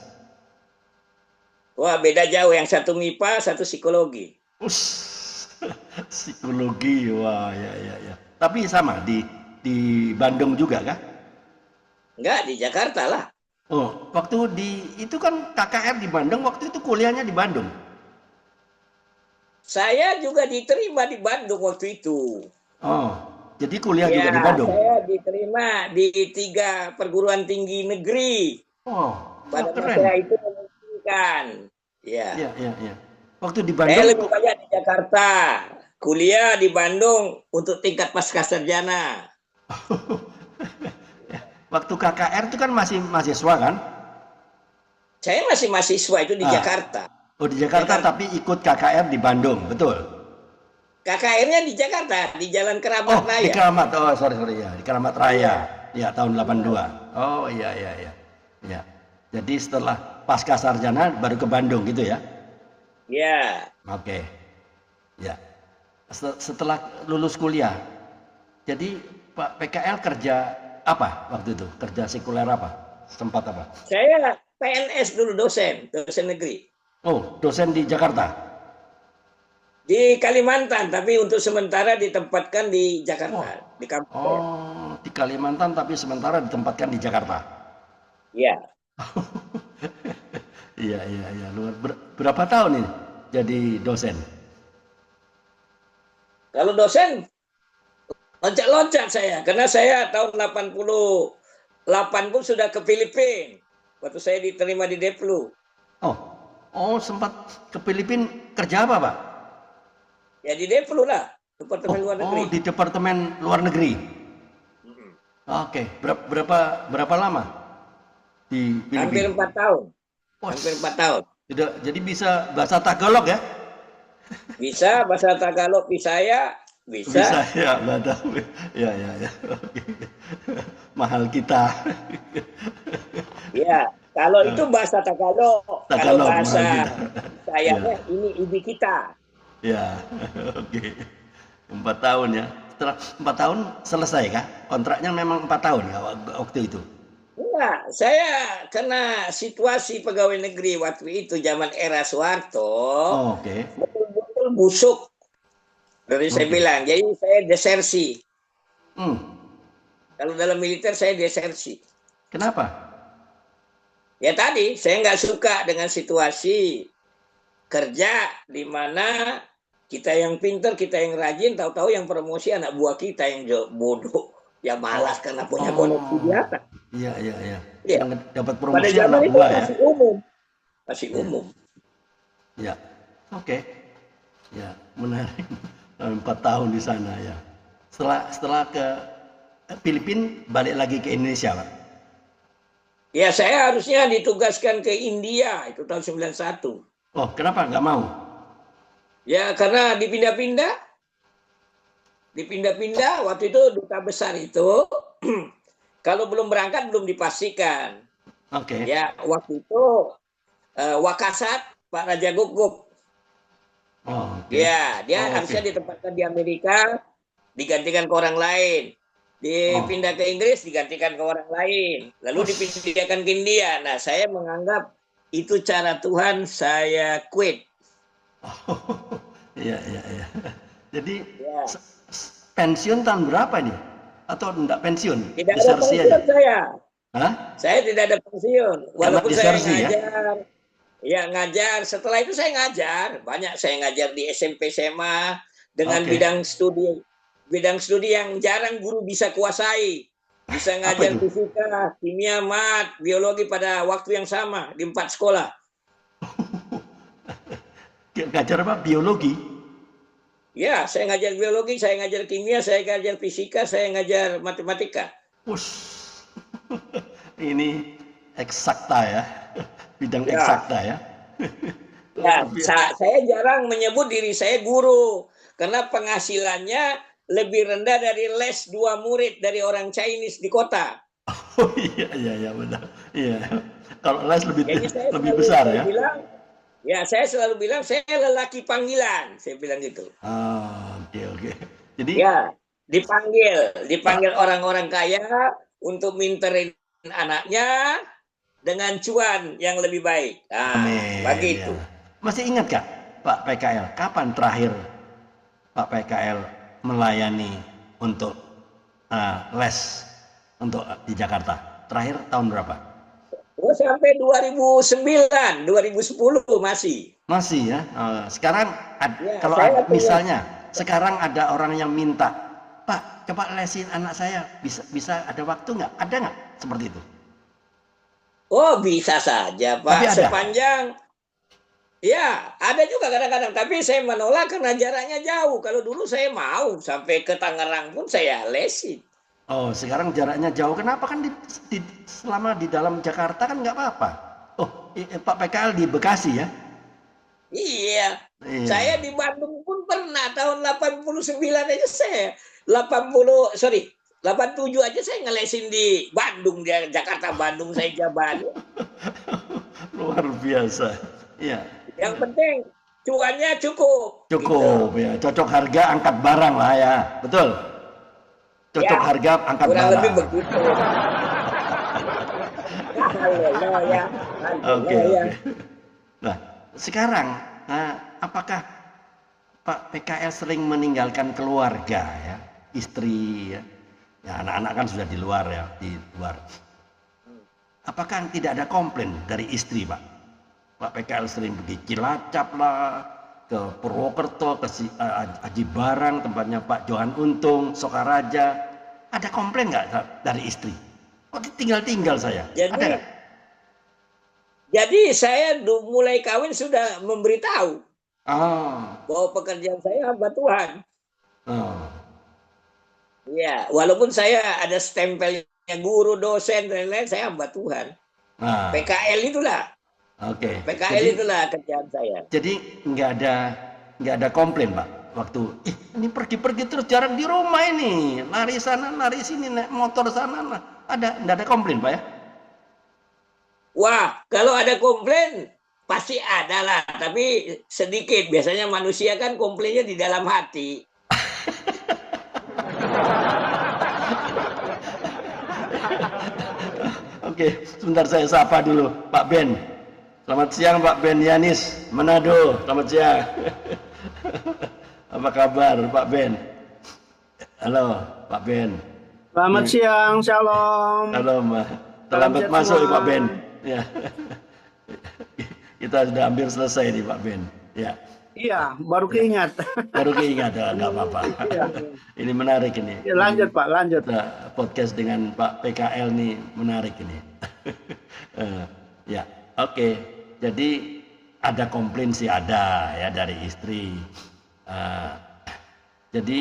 Wah, beda jauh. Yang satu MIPA, satu psikologi. Us, psikologi. Wah, ya, ya, ya. Tapi sama di Bandung juga kah? Enggak, di Jakarta lah. Oh, waktu di itu kan KKR di Bandung, waktu itu kuliahnya di Bandung. Saya juga diterima di Bandung waktu itu. Oh, jadi kuliah juga Ya, di Bandung. saya diterima di 3 perguruan tinggi negeri. Oh, wah Pada keren. masa itu memungkinkan. Ya, Iya, iya, iya. Waktu di saya Bandung lebih banyak di Jakarta. Kuliah di Bandung untuk tingkat pasca sarjana. waktu KKR itu kan masih mahasiswa kan? Saya masih mahasiswa itu di Ah, Jakarta. oh di Jakarta Jakarta. tapi ikut KKR di Bandung, betul? KKR-nya di Jakarta, di Jalan Oh, Keramat di Raya. Keramat. Oh, sorry, sorry ya, di Keramat Raya. Iya. Ya, tahun 82. Oh, iya, iya, iya. Ya. Jadi setelah pasca sarjana baru ke Bandung gitu ya? Ya, Oke. Ya. Setelah lulus kuliah, jadi Pak PKL kerja apa waktu itu? Kerja sekuler apa? Sempat apa? saya PNS dulu, dosen negeri. Oh, dosen di Jakarta. Di Kalimantan, tapi untuk sementara ditempatkan di Wah. Jakarta, di kampus saya. Oh, di Kalimantan tapi sementara ditempatkan di Jakarta. Iya. Iya, iya, iya. Berapa tahun ini jadi dosen? Kalau dosen, loncat-loncat saya. Karena saya tahun 88 pun sudah ke Filipina. Waktu saya diterima di Deplu. Oh, oh sempat ke Filipina kerja apa, Pak? Ya di Deplu lah, Oh, Departemen Luar oh Negeri. di Departemen Luar Negeri. Oke, berapa lama di Hampir Filipina? 4 tahun. Wah, Hampir 4 tahun. jadi bisa bahasa Tagalog ya? Bisa bahasa Tagalog, bisa ya, Bisa bisa. ya, Batam. Ya, ya, ya. Oke. Mahal kita. Ya, kalau itu bahasa Tagalog. Kalau Tagalog mahal bahasa kita. Ya, sayanya ini ibu kita. ya. Oke. 4 tahun ya. Setelah 4 tahun selesai kah? Kontraknya memang 4 tahun ya waktu itu. Enggak, saya karena situasi pegawai negeri waktu itu zaman era Soeharto Oh, oke. betul-betul busuk. Dari saya Oke. bilang, jadi saya desersi. Hmm. Kalau dalam militer saya desersi. Kenapa? Ya tadi saya nggak suka dengan situasi kerja di mana kita yang pinter, kita yang rajin, tahu-tahu yang promosi anak buah kita yang bodoh, ya Oh, malas karena punya koneksi di oh. atas. Iya, iya, iya. Ya, Yang dapat pada promosi zaman anak itu buah ya. masih umum, masih Iya, umum. iya. Oke. Ya, menarik. 4 tahun di sana ya. Setelah ke Filipina balik lagi ke Indonesia, Pak. Ya saya harusnya ditugaskan ke India itu tahun 91. Oh, kenapa nggak mau? Ya karena dipindah-pindah waktu itu duta besar itu kalau belum berangkat belum dipastikan. Oke. Ya waktu itu Wakasat Pak Raja Guguk. Oh, oke. Ya, dia Oh, harusnya oke. ditempatkan di Amerika, digantikan ke orang lain. Oh. Dipindah ke Inggris, digantikan ke orang lain. Lalu Us. dipindahkan ke India. Nah, saya menganggap itu cara Tuhan, saya quit. Oh, iya, iya, iya. Jadi Ya, pensiun tahun berapa nih? Atau enggak pensiun? tidak ada Desersi aja? pensiun saya. Hah? Saya tidak ada pensiun. Karena Walaupun saya desersi ya? ngajar, ya ngajar. Setelah itu saya ngajar. Banyak saya ngajar di SMP, SMA dengan Oke. bidang studi yang jarang guru bisa kuasai. Bisa Apa ngajar itu? fisika, kimia, mat, biologi pada waktu yang sama di 4 sekolah. Ngajar apa? Biologi? Ya, saya ngajar biologi, saya ngajar kimia, saya ngajar fisika, saya ngajar matematika. Us. Ini eksakta ya. Bidang Ya, eksakta ya. ya, Luar biasa. saya jarang menyebut diri saya guru karena penghasilannya lebih rendah dari les 2 murid dari orang Chinese di kota. Oh iya, iya, iya, benar. Iya. Kalau les lebih Jadi saya lebih selalu besar selalu ya. bilang, ya saya selalu bilang saya lelaki panggilan, saya bilang gitu. Ah, oke, oke. Jadi, Ya, dipanggil Pak, orang-orang kaya untuk minterin anaknya dengan cuan yang lebih baik. Nah, amin ya. begitu. Masih ingat Kak, Pak PKL, kapan terakhir Pak PKL melayani untuk les untuk di Jakarta? Terakhir tahun berapa? Oh, sampai 2009, 2010 masih. Masih ya. Sekarang Ya, kalau saya punya. misalnya sekarang ada orang yang minta, Pak, coba lesin anak saya, bisa ada waktu nggak? Ada nggak seperti itu? Oh, bisa saja, Tapi Pak. ada. Sepanjang, ya, ada juga kadang-kadang. Tapi saya menolak karena jaraknya jauh. Kalau dulu saya mau sampai ke Tangerang pun saya lesin. Oh, sekarang jaraknya jauh. Kenapa kan selama di dalam Jakarta kan nggak apa-apa? Oh, Pak PKL di Bekasi ya? Iya, Iya. saya di Bandung pun pernah tahun 89 aja saya. 80, sorry, 87 aja saya ngelesin di Bandung, di Jakarta Bandung saya jabat. Luar biasa. Iya. Yang penting cuannya cukup Cukup gitu. ya. Cocok harga angkat barang lah ya. Betul. Cocok Ya, harga angkat kurang lebih barang. begitu. Haleluya, Oke, haleluya. oke. Nah, sekarang apakah Pak PKL sering meninggalkan keluarga ya, istri ya, ya anak-anak kan sudah di luar ya, di luar. Apakah tidak ada komplain dari istri Pak? Pak PKL sering pergi Cilacap lah, ke Purwokerto, ke Aji Barang, tempatnya Pak Johan Untung, Sokaraja. Ada komplain nggak dari istri? Kok tinggal-tinggal saya? Ada Jadi nggak? jadi saya mulai kawin sudah memberitahu Ah, bahwa pekerjaan saya hamba Tuhan. oh, Iya, walaupun saya ada stempelnya guru, dosen, dan lain-lain, saya hamba Tuhan. nah, PKL itulah, oke. PKL Jadi itulah kerjaan saya. Jadi nggak ada komplain Pak. Waktu ini pergi-pergi terus jarang di rumah ini, lari sana lari sini naik motor sana, nggak ada komplain Pak ya? Wah, kalau ada komplain, pasti ada lah, tapi sedikit. Biasanya manusia kan komplainnya di dalam hati. Oke, sebentar saya sapa dulu Pak Ben. Selamat siang Pak Ben Yanis, Manado. Selamat siang. Apa kabar Pak Ben? Halo Pak Ben. Selamat siang, Shalom. Halo Mbak. Salam Terlambat sehat masuk nih semua. Pak Ben. Ya. Kita sudah hampir selesai nih Pak Ben. Ya. Iya, baru keingat. Baru keingat, nggak apa-apa. Iya. Ini menarik ini. Ya, lanjut Pak, lanjut. Kita podcast dengan Pak PKL nih menarik ini. Ya, oke. Jadi ada komplain sih ada ya dari istri. Jadi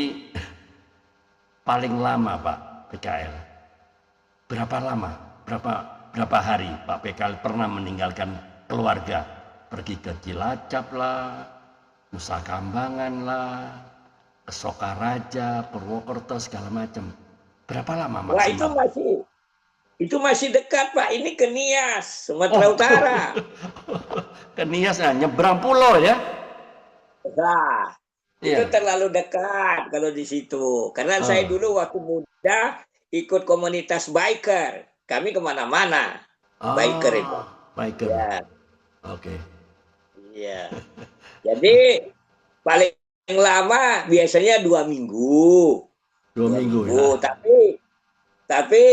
paling lama Pak PKL. Berapa lama? Berapa hari Pak PKL pernah meninggalkan keluarga? Pergi ke Cilacap lah, Nusa Kambangan lah, ke Sokaraja, Purwokerto segala macam. Berapa lama Wah, maksimal? itu masih dekat, Pak. Ini ke Nias, Sumatera Utara. Ke Nias nyebrang pulau ya? Nah, itu Iya. terlalu dekat kalau di situ. Karena Oh. saya dulu waktu muda ikut komunitas biker. Kami kemana-mana. Biker itu. Oh, biker. Ya, Oke. iya. Jadi paling lama biasanya 2 minggu. 2 minggu ya. Tapi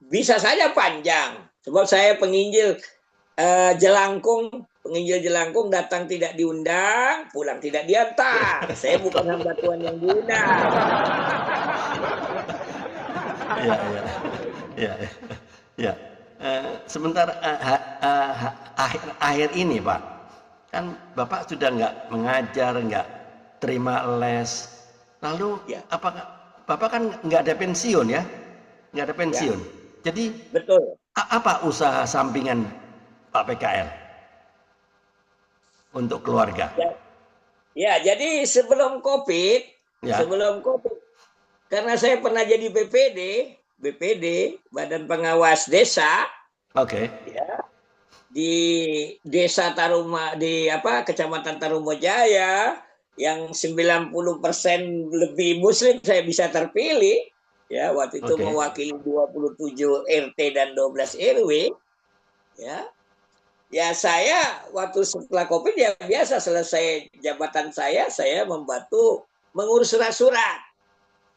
bisa saja panjang. Sebab saya penginjil jelangkung datang tidak diundang, pulang tidak diantar. Saya bukan hamba Tuhan yang diundang. Iya, iya. Iya, iya. Iya. Sebentar akhir ini Pak, kan Bapak sudah nggak mengajar, nggak terima les. Lalu Ya. apakah Bapak kan nggak ada pensiun ya? Nggak ada pensiun. Jadi Betul. apa usaha sampingan Pak PKL untuk keluarga? Ya, jadi sebelum COVID, Ya. karena saya pernah jadi BPD, Badan Pengawas Desa, Oke. ya, di Desa Taruma, di Kecamatan Tarumajaya, yang 90% lebih Muslim, saya bisa terpilih. Ya, waktu itu Oke. mewakili 27 RT dan 12 RW. Ya, saya waktu setelah COVID ya biasa, selesai jabatan saya membantu mengurus surat-surat.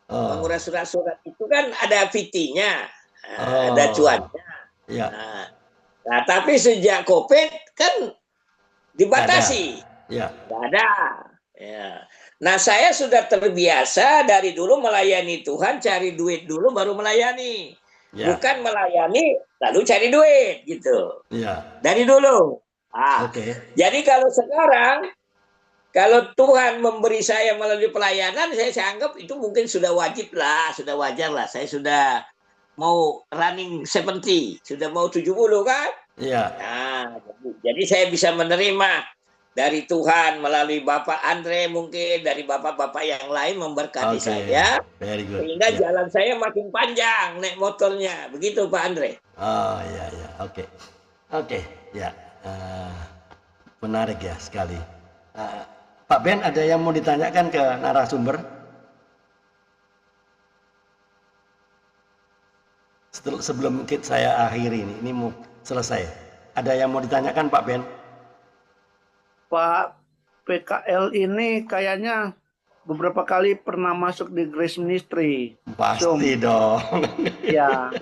Oh. Mengurus surat-surat itu kan ada VT-nya, Oh. ada cuannya. Ya. Nah, tapi sejak COVID kan dibatasi. Ya. Nggak ada. Ya. Nah, saya sudah terbiasa dari dulu melayani Tuhan, cari duit dulu baru melayani. Ya. Bukan melayani lalu cari duit gitu. Ya. Dari dulu. Oke. Jadi kalau sekarang, kalau Tuhan memberi saya melalui pelayanan, saya anggap itu mungkin sudah wajib lah, sudah wajar lah. Saya sudah mau running 70, sudah mau 70 kan? Iya. Nah, jadi saya bisa menerima dari Tuhan melalui Bapak Andre, mungkin dari bapak-bapak yang lain memberkati saya. Very good. Sehingga Ya. jalan saya makin panjang naik motornya. Begitu Pak Andre. Oh, iya, iya. Oke. Oke, ya. Menarik ya sekali. Pak Ben, ada yang mau ditanyakan ke narasumber? Sebelum saya akhiri ini mau selesai. Ada yang mau ditanyakan Pak Ben? Pak PKL ini kayaknya beberapa kali pernah masuk di Grace Ministry. Pasti dong. Ya,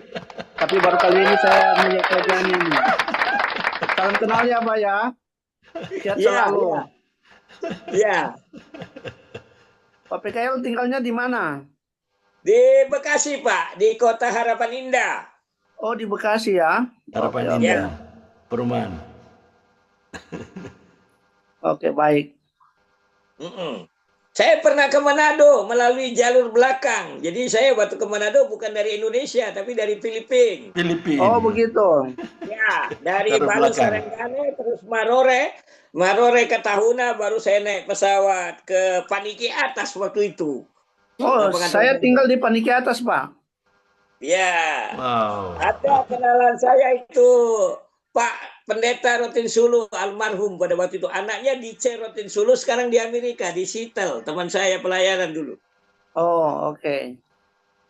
tapi baru kali ini saya melihat kajian ini. Salam kenal ya Pak ya. Sehat selalu. Iya. Pak PKL tinggalnya di mana? Di Bekasi Pak, di Kota Harapan Indah. Oh, di Bekasi ya. Harapan Oke, Indah. Perumahan. Oke, baik. Saya pernah ke Manado melalui jalur belakang. Jadi saya waktu ke Manado bukan dari Indonesia, tapi dari Filipina. Oh, begitu. Ya, dari Jalur Balu belakang. Sarenggane terus Marore ke Tahuna, baru saya naik pesawat ke Paniki Atas waktu itu. Oh, saya tinggal di Paniki Atas, Pak. Ya. Wow. Ada kenalan saya itu Pak Pendeta Rotin Sulu almarhum pada waktu itu. Anaknya di C. Rotin Sulu, sekarang di Amerika, di Seattle. Teman saya pelayanan dulu. Oh, oke.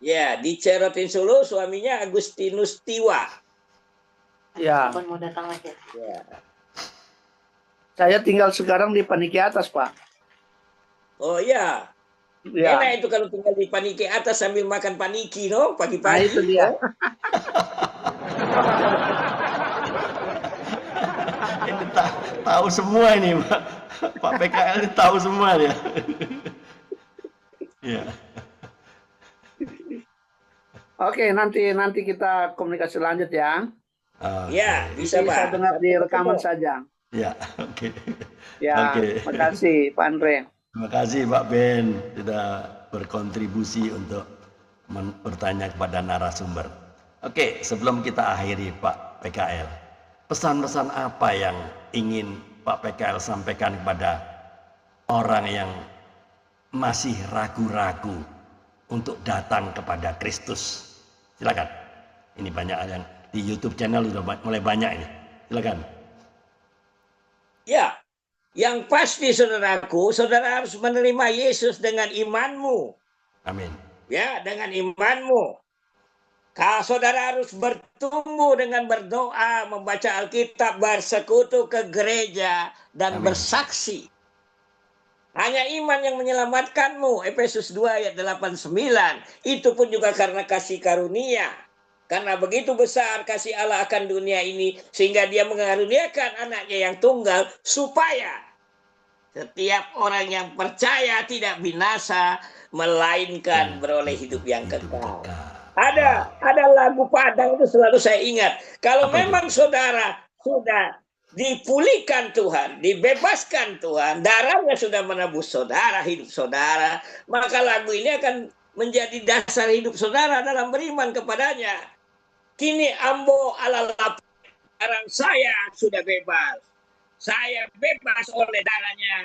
Ya, di C. Rotin Sulu, suaminya Agustinus Tiwa. Ya. Mau datang lagi. Ya. Saya tinggal sekarang di Paniki Atas, Pak. Oh iya. Ya. Enak itu kalau tinggal di Paniki Atas sambil makan paniki, no? Nah, Pagi-pagi. itu dia. Ini tahu semua ini Pak. Pak PKL ini tahu semua dia. Ya. Oke, nanti kita komunikasi lanjut ya. Ya, bisa Bisa Pak. dengar di rekaman saja. Ya, oke. Ya, Oke. makasih Pak Andre. Terima kasih Pak Ben sudah berkontribusi untuk bertanya kepada narasumber. Oke, sebelum kita akhiri Pak PKL, pesan-pesan apa yang ingin Pak PKL sampaikan kepada orang yang masih ragu-ragu untuk datang kepada Kristus? Silakan. Ini banyak yang di YouTube channel sudah mulai banyak ini. Silakan. Ya, Yang pasti saudaraku, saudara harus menerima Yesus dengan imanmu. Amin. Ya, dengan imanmu. Kalau saudara harus bertumbuh dengan berdoa, membaca Alkitab, bersekutu ke gereja, dan Amin. bersaksi. Hanya iman yang menyelamatkanmu. Efesus 2 ayat 89. Itu pun juga karena kasih karunia. Karena begitu besar kasih Allah akan dunia ini, sehingga dia mengaruniakan anaknya yang tunggal, supaya setiap orang yang percaya tidak binasa, melainkan beroleh hidup yang kekal. Ada lagu Padang itu selalu saya ingat. Kalau Apa itu? memang saudara sudah dipulihkan Tuhan, dibebaskan Tuhan, darahnya sudah menebus saudara, hidup saudara, maka lagu ini akan menjadi dasar hidup saudara dalam beriman kepadanya. Kini ambo ala lapar, sekarang saya sudah bebas. Saya bebas oleh darahnya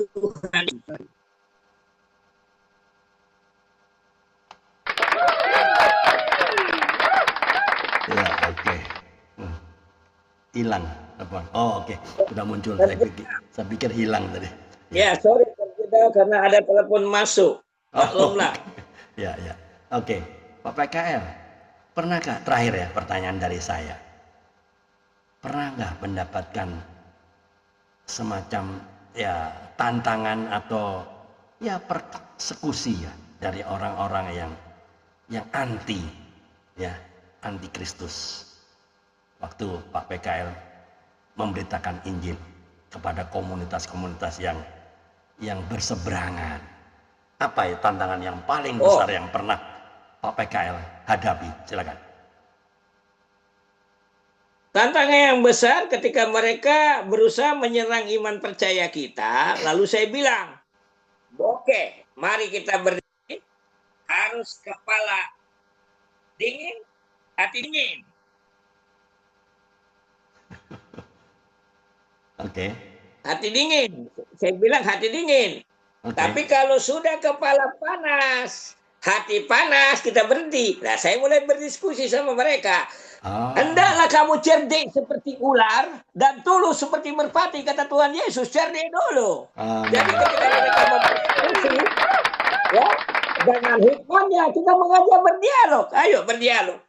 Tuhan. Ya, oke. Hilang apa? Oh, oke. Sudah muncul. Saya pikir hilang tadi. Ya, sorry terjeda karena ada telepon masuk. Maklumlah. Ya, ya. Oke. Pak PKL, pernahkah, terakhir ya pertanyaan dari saya, pernah nggak mendapatkan semacam ya tantangan atau ya persekusi ya dari orang-orang yang anti ya, anti Kristus waktu Pak PKL memberitakan Injil kepada komunitas-komunitas yang berseberangan? Apa ya tantangan yang paling besar yang pernah Pak PKL hadapi? Silakan. Tantangan yang besar ketika mereka berusaha menyerang iman percaya kita, lalu saya bilang, oke, mari kita berdiri, harus kepala dingin, hati dingin. Oke. Hati dingin, saya bilang hati dingin. Okay. Tapi kalau sudah kepala panas, hati panas, kita berhenti. Nah, saya mulai berdiskusi sama mereka. Hendaklah kamu cerdik seperti ular dan tulus seperti merpati, kata Tuhan Yesus. Cerdik dulu. Jadi ketika mereka berdiskusi, ya, dengan hikmahnya kita mengajak berdialog. Ayo berdialog.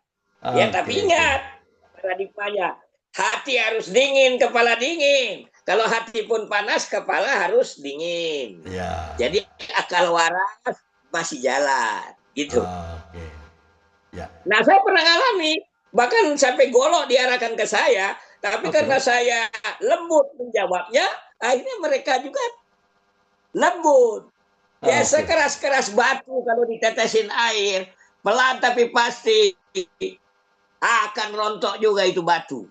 Ya, tapi ingat, paradigmanya, hati harus dingin, kepala dingin. Kalau hati pun panas, kepala harus dingin. Ya. Jadi akal waras masih jalan, gitu. Ya. Nah, saya pernah ngalami, bahkan sampai golok diarahkan ke saya, tapi karena saya lembut menjawabnya, akhirnya mereka juga lembut. Ya, sekeras-keras batu kalau ditetesin air, pelan tapi pasti akan rontok juga itu batu.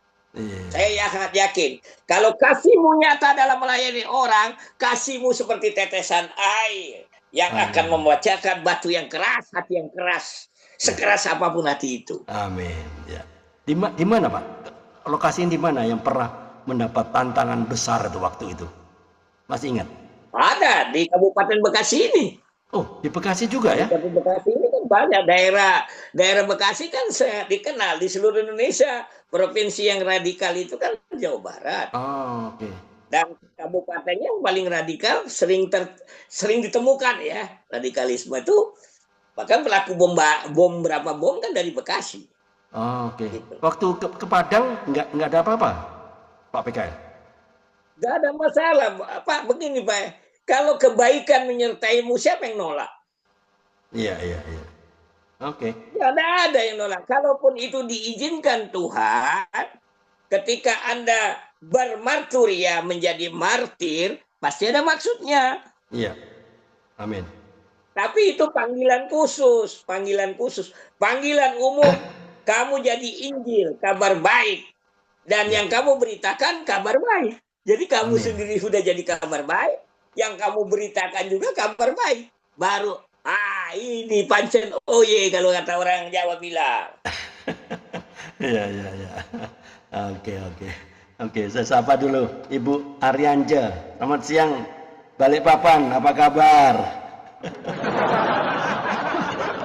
Saya sangat yakin, kalau kasihmu nyata dalam melayani orang, kasihmu seperti tetesan air yang akan memecahkan batu yang keras, hati yang keras, sekeras apapun hati itu. Amin. Ya. Di mana Pak? Lokasinya di mana yang pernah mendapat tantangan besar itu waktu itu? Masih ingat? Ada di Kabupaten Bekasi ini. Oh, di Bekasi juga ya? Di Bekasi ini kan banyak daerah Bekasi kan dikenal di seluruh Indonesia. Provinsi yang radikal itu kan Jawa Barat. Oh, oke. Dan kabupatennya yang paling radikal sering ditemukan ya radikalisme itu. Bahkan pelaku bom berapa bom kan dari Bekasi. Oh, oke. Gitu. Waktu ke Padang nggak ada apa-apa, Pak PKL? Nggak ada masalah, Pak. Begini Pak, kalau kebaikan menyertaimu, siapa yang nolak? Iya. Oke. Ya, ada yang nolak. Kalaupun itu diizinkan Tuhan, ketika Anda bermarturia menjadi martir, pasti ada maksudnya. Iya. Amin. Tapi itu panggilan khusus. Panggilan umum, kamu jadi Injil, kabar baik. Dan yang kamu beritakan kabar baik. Jadi kamu sendiri sudah jadi kabar baik, yang kamu beritakan juga kabar baik. Baru ini pancen oye kalau kata orang Jawa bilang. Iya. Oke, saya sapa dulu Ibu Arianja. Selamat siang, Balikpapan, apa kabar?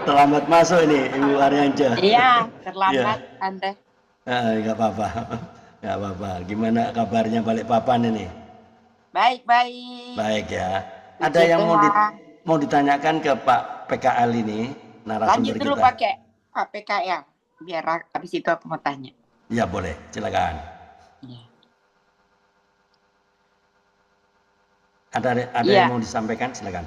Terlambat masuk ini Ibu Arianja. Iya, terlambat Anda. Enggak apa-apa. Gimana kabarnya Balikpapan ini? Baik-baik. Baik ya. Puji Ada yang Tuhan. mau ditanyakan ke Pak PKL ini, Lanjut narasumber dulu kita? pakai Pak PKL. Biar habis itu aku mau tanya. Ya boleh, silakan. Iya. Ada Iya. yang mau disampaikan, silakan.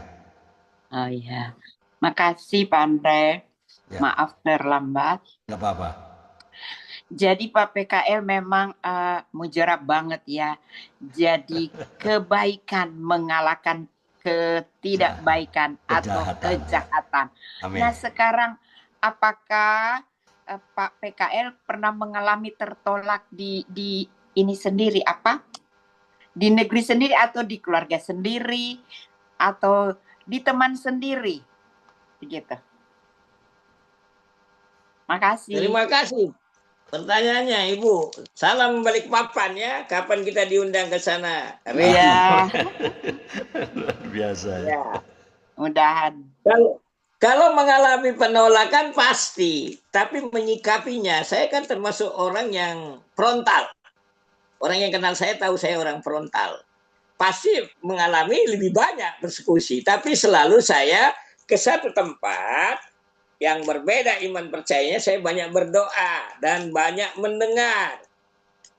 Oh iya. Makasih Pak Andre. Ya. Maaf terlambat. Nggak apa-apa. Jadi Pak PKL memang mujarab banget ya. Jadi kebaikan mengalahkan ketidakbaikan atau kejahatan. Amin. Nah sekarang apakah Pak PKL pernah mengalami tertolak di ini sendiri apa? Di negeri sendiri atau di keluarga sendiri atau di teman sendiri? Begitu. Makasih. Terima kasih. Pertanyaannya Ibu, salam balik papan ya. Kapan kita diundang ke sana? Iya. Luar biasa ya. Ya. Mudahan. Kalau mengalami penolakan pasti, tapi menyikapinya, saya kan termasuk orang yang frontal. Orang yang kenal saya tahu saya orang frontal. Pasti mengalami lebih banyak persekusi, tapi selalu saya ke satu tempat yang berbeda iman percayanya, saya banyak berdoa dan banyak mendengar.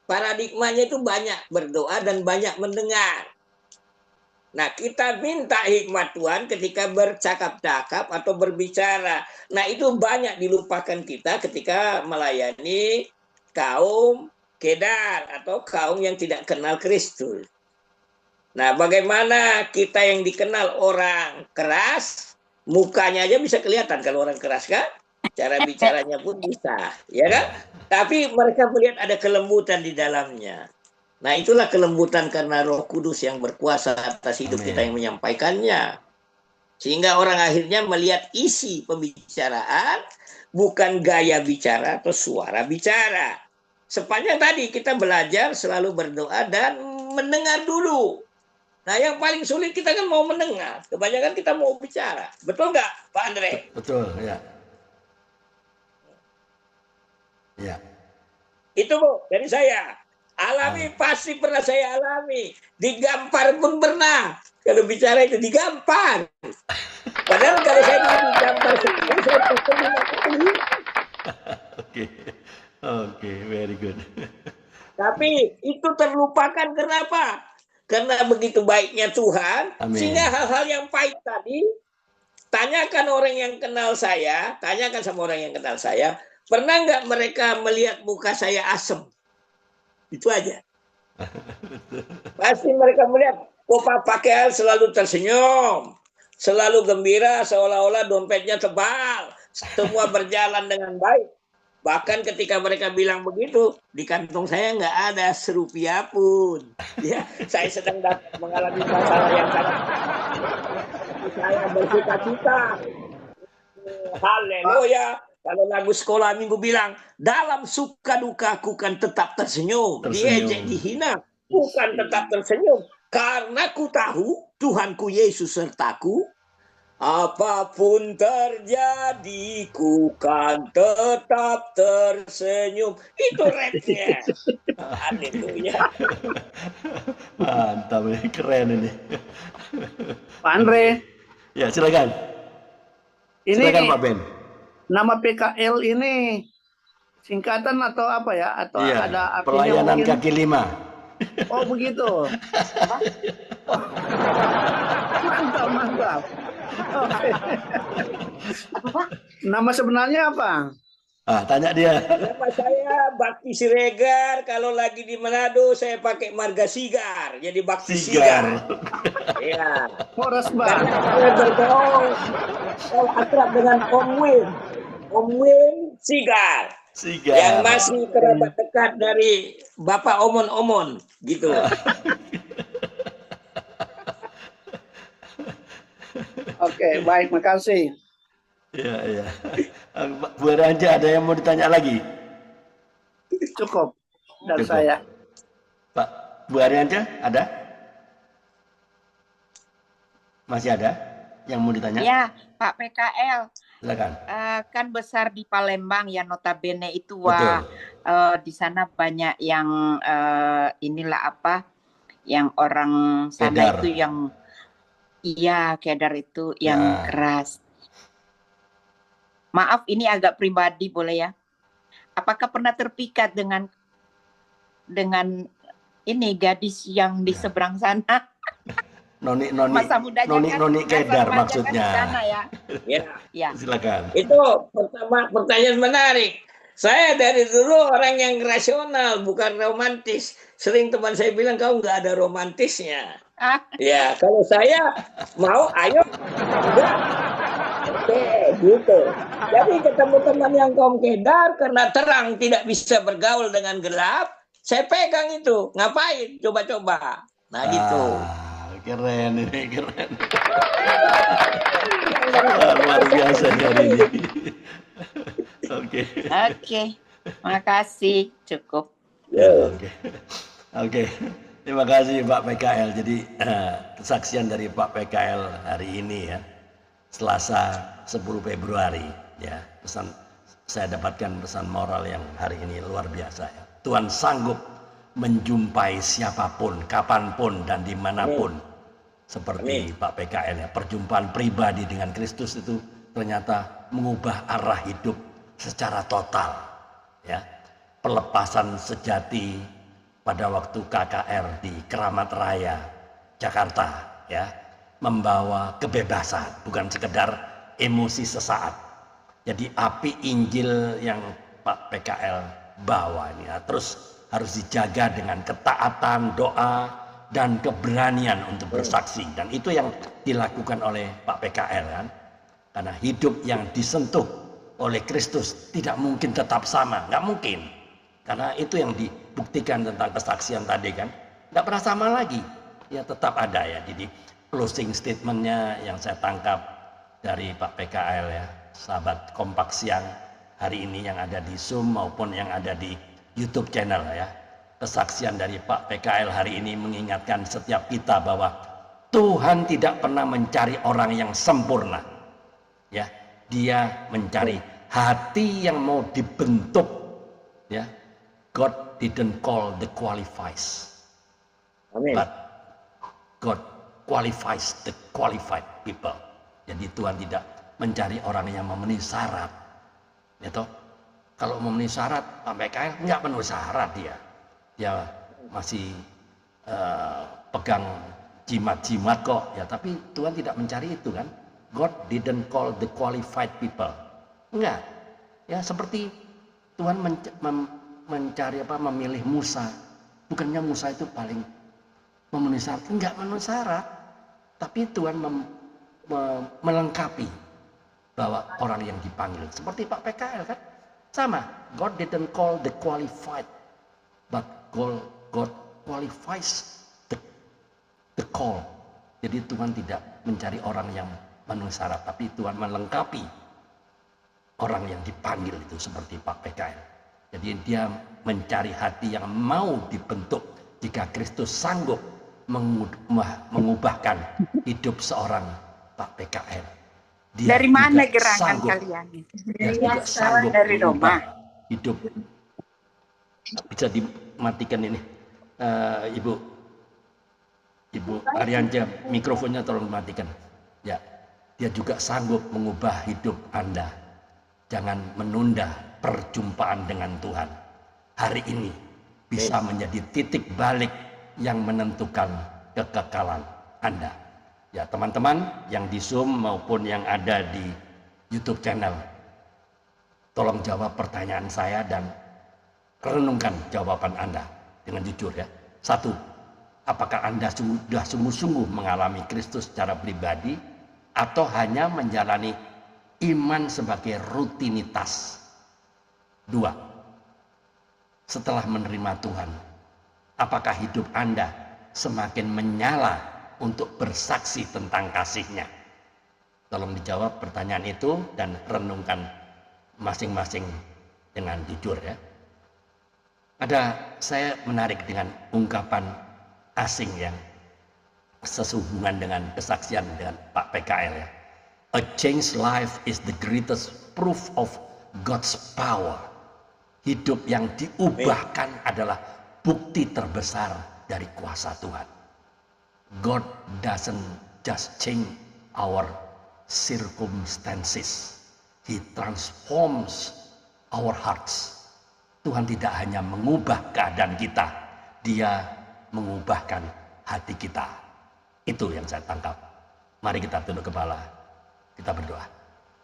Paradigmanya itu banyak berdoa dan banyak mendengar. Nah, kita minta hikmat Tuhan ketika bercakap-cakap atau berbicara. Nah, itu banyak dilupakan kita ketika melayani kaum kedar atau kaum yang tidak kenal Kristus. Nah, bagaimana kita yang dikenal orang keras, mukanya aja bisa kelihatan kalau orang keras kan? Cara bicaranya pun bisa, ya kan? Tapi mereka melihat ada kelembutan di dalamnya. Nah, itulah kelembutan karena Roh Kudus yang berkuasa atas hidup kita yang menyampaikannya. Sehingga orang akhirnya melihat isi pembicaraan, bukan gaya bicara atau suara bicara. Sepanjang tadi kita belajar selalu berdoa dan mendengar dulu. Nah, yang paling sulit kita kan mau mendengar. Kebanyakan kita mau bicara. Betul nggak, Pak Andre? Betul, ya. Ya. Itu, Bu, dari saya. Alami, pasti pernah saya alami. Digampar pun pernah. Kalau bicara itu digampar. Padahal kalau saya digampar sekali, saya pasti 5 kali. Oke, very good. Tapi itu terlupakan kenapa? Karena begitu baiknya Tuhan, sehingga hal-hal yang pahit tadi, tanyakan orang yang kenal saya, tanyakan sama orang yang kenal saya, pernah nggak mereka melihat muka saya asem? Itu aja. Pasti mereka melihat, Pak PKL selalu tersenyum, selalu gembira, seolah-olah dompetnya tebal, semua berjalan dengan baik. Bahkan ketika mereka bilang begitu, di kantong saya nggak ada serupiah pun. Ya, saya sedang mengalami masalah yang sangat. Saya bersukacita. Haleluya. Kalau lagu sekolah minggu bilang, dalam suka duka aku kan tetap tersenyum. Diejek, dihina, bukan tetap tersenyum. Karena ku tahu Tuhanku Yesus sertaku. Apapun terjadi, ku kan tetap tersenyum. Itu rapnya. Haleluya. Mantap, keren ini. Pak Andre. Ya, silakan. Silakan Pak Ben. Nama PKL ini singkatan atau apa ya? Atau iya, ada artinya pelayanan mungkin? kaki lima. Oh begitu. Mantap, mantap. Okay. Nama sebenarnya apa? Tanya dia. Nama saya Bakti Siregar. Kalau lagi di Manado saya pakai marga Sigar. Jadi Bakti Sigar. Iya. Horas Bang. Saya bergaul akrab dengan Om Win. Om Win Sigar. Yang masih kerabat dekat dari Bapak Omon-Omon gitu. Oke, baik, makasih. Iya. Bu Ranja, ada yang mau ditanya lagi? Cukup dari saya. Pak Bu Ranja, ada? Masih ada yang mau ditanya? Ya, Pak PKL. Silakan. Kan besar di Palembang ya, notabene itu di sana banyak yang yang orang sana Kedar. itu yang iya Kedar itu yang Ya. keras. Maaf ini agak pribadi boleh ya. Apakah pernah terpikat dengan ini gadis yang di Ya. seberang sana? Noni Masa mudanya kan Noni masa Kedar remajanya maksudnya. kan di sana ya. Ya, Ya. Silakan. itu pertanyaan menarik. Saya dari dulu orang yang rasional, bukan romantis. Sering teman saya bilang, kau nggak ada romantisnya. Ah, Ya, kalau saya mau, ayo. Enggak. Oke, gitu. Jadi ketemu teman yang kaum Kedar, karena terang tidak bisa bergaul dengan gelap, saya pegang itu. Ngapain? Coba-coba. Nah, gitu. Keren ini, keren. Luar biasa hari ini. Oke. Oke. Makasih. Cukup. Ya, oke. Terima kasih Pak PKL. Jadi kesaksian dari Pak PKL hari ini ya, Selasa 10 Februari ya, pesan saya dapatkan pesan moral yang hari ini luar biasa ya. Tuhan sanggup menjumpai siapapun, kapanpun dan dimanapun. Seperti Pak PKL ya, perjumpaan pribadi dengan Kristus itu ternyata mengubah arah hidup secara total ya. Pelepasan sejati pada waktu KKR di Keramat Raya Jakarta ya, membawa kebebasan, bukan sekedar emosi sesaat. Jadi api Injil yang Pak PKL bawa ini ya, terus harus dijaga dengan ketaatan, doa dan keberanian untuk bersaksi, dan itu yang dilakukan oleh Pak PKL kan. Karena hidup yang disentuh oleh Kristus tidak mungkin tetap sama, nggak mungkin. Karena itu yang dibuktikan tentang kesaksian tadi kan, nggak pernah sama lagi. Ya tetap ada ya. Jadi closing statementnya yang saya tangkap dari Pak PKL ya, sahabat Kompak Siang hari ini yang ada di Zoom maupun yang ada di YouTube channel ya. Kesaksian dari Pak PKL hari ini mengingatkan setiap kita bahwa Tuhan tidak pernah mencari orang yang sempurna. Ya, Dia mencari hati yang mau dibentuk. Ya, God didn't call the qualifies, Amin. but God qualifies the qualified people. Jadi Tuhan tidak mencari orang yang memenuhi syarat. Ya toh, kalau memenuhi syarat, Pak PKL nggak penuhi syarat dia. Dia masih pegang jimat-jimat kok ya, tapi Tuhan tidak mencari itu kan. God didn't call the qualified people. Enggak. Ya seperti Tuhan mencari memilih Musa. Bukannya Musa itu paling memenuhi syarat, enggak memenuhi syarat. Tapi Tuhan melengkapi bahwa orang yang dipanggil. Seperti Pak PKL kan. Sama. God didn't call the qualified, but God qualifies the call. Jadi Tuhan tidak mencari orang yang memenuhi syarat, tapi Tuhan melengkapi orang yang dipanggil itu seperti Pak PKL. Jadi dia mencari hati yang mau dibentuk jika Kristus sanggup mengubahkan hidup seorang Pak PKL. Dia dari mana juga gerangan sanggup, kalian? dia juga sanggup Dari mengubah Roma. hidup. Bisa dimatikan ini, Ibu Arianja, mikrofonnya tolong dimatikan. Ya, dia juga sanggup mengubah hidup Anda. Jangan menunda perjumpaan dengan Tuhan. Hari ini bisa menjadi titik balik yang menentukan kekekalan Anda. Ya, teman-teman yang di Zoom maupun yang ada di YouTube channel, tolong jawab pertanyaan saya dan renungkan jawaban Anda dengan jujur ya. 1. Apakah Anda sudah sungguh-sungguh mengalami Kristus secara pribadi atau hanya menjalani iman sebagai rutinitas? 2. Setelah menerima Tuhan, apakah hidup Anda semakin menyala untuk bersaksi tentang kasih-Nya? Tolong dijawab pertanyaan itu dan renungkan masing-masing dengan jujur ya. Saya menarik dengan ungkapan asing yang sesungguhan dengan kesaksian dengan Pak PKL ya. A changed life is the greatest proof of God's power. Hidup yang diubahkan adalah bukti terbesar dari kuasa Tuhan. God doesn't just change our circumstances. He transforms our hearts. Tuhan tidak hanya mengubah keadaan kita, Dia mengubahkan hati kita. Itu yang saya tangkap. Mari kita tunduk kepala, kita berdoa.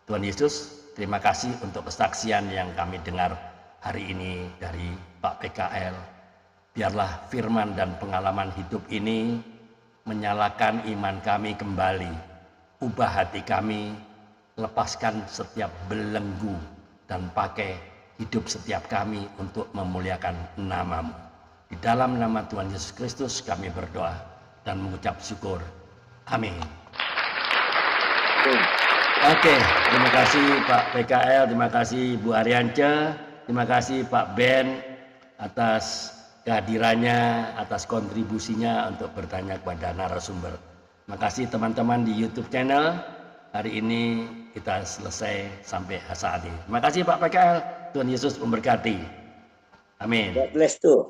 Tuhan Yesus, terima kasih untuk kesaksian yang kami dengar hari ini dari Pak PKL. Biarlah firman dan pengalaman hidup ini menyalakan iman kami kembali. Ubah hati kami, lepaskan setiap belenggu dan pakai hidup setiap kami untuk memuliakan nama-Mu. Di dalam nama Tuhan Yesus Kristus kami berdoa dan mengucap syukur. Amin. Oke, terima kasih Pak PKL, terima kasih Bu Ariance, terima kasih Pak Ben atas kehadirannya, atas kontribusinya untuk bertanya kepada narasumber. Terima kasih teman-teman di YouTube channel. Hari ini kita selesai sampai saat ini. Terima kasih Pak PKL. Tuhan Yesus memberkati. Amin. God bless too.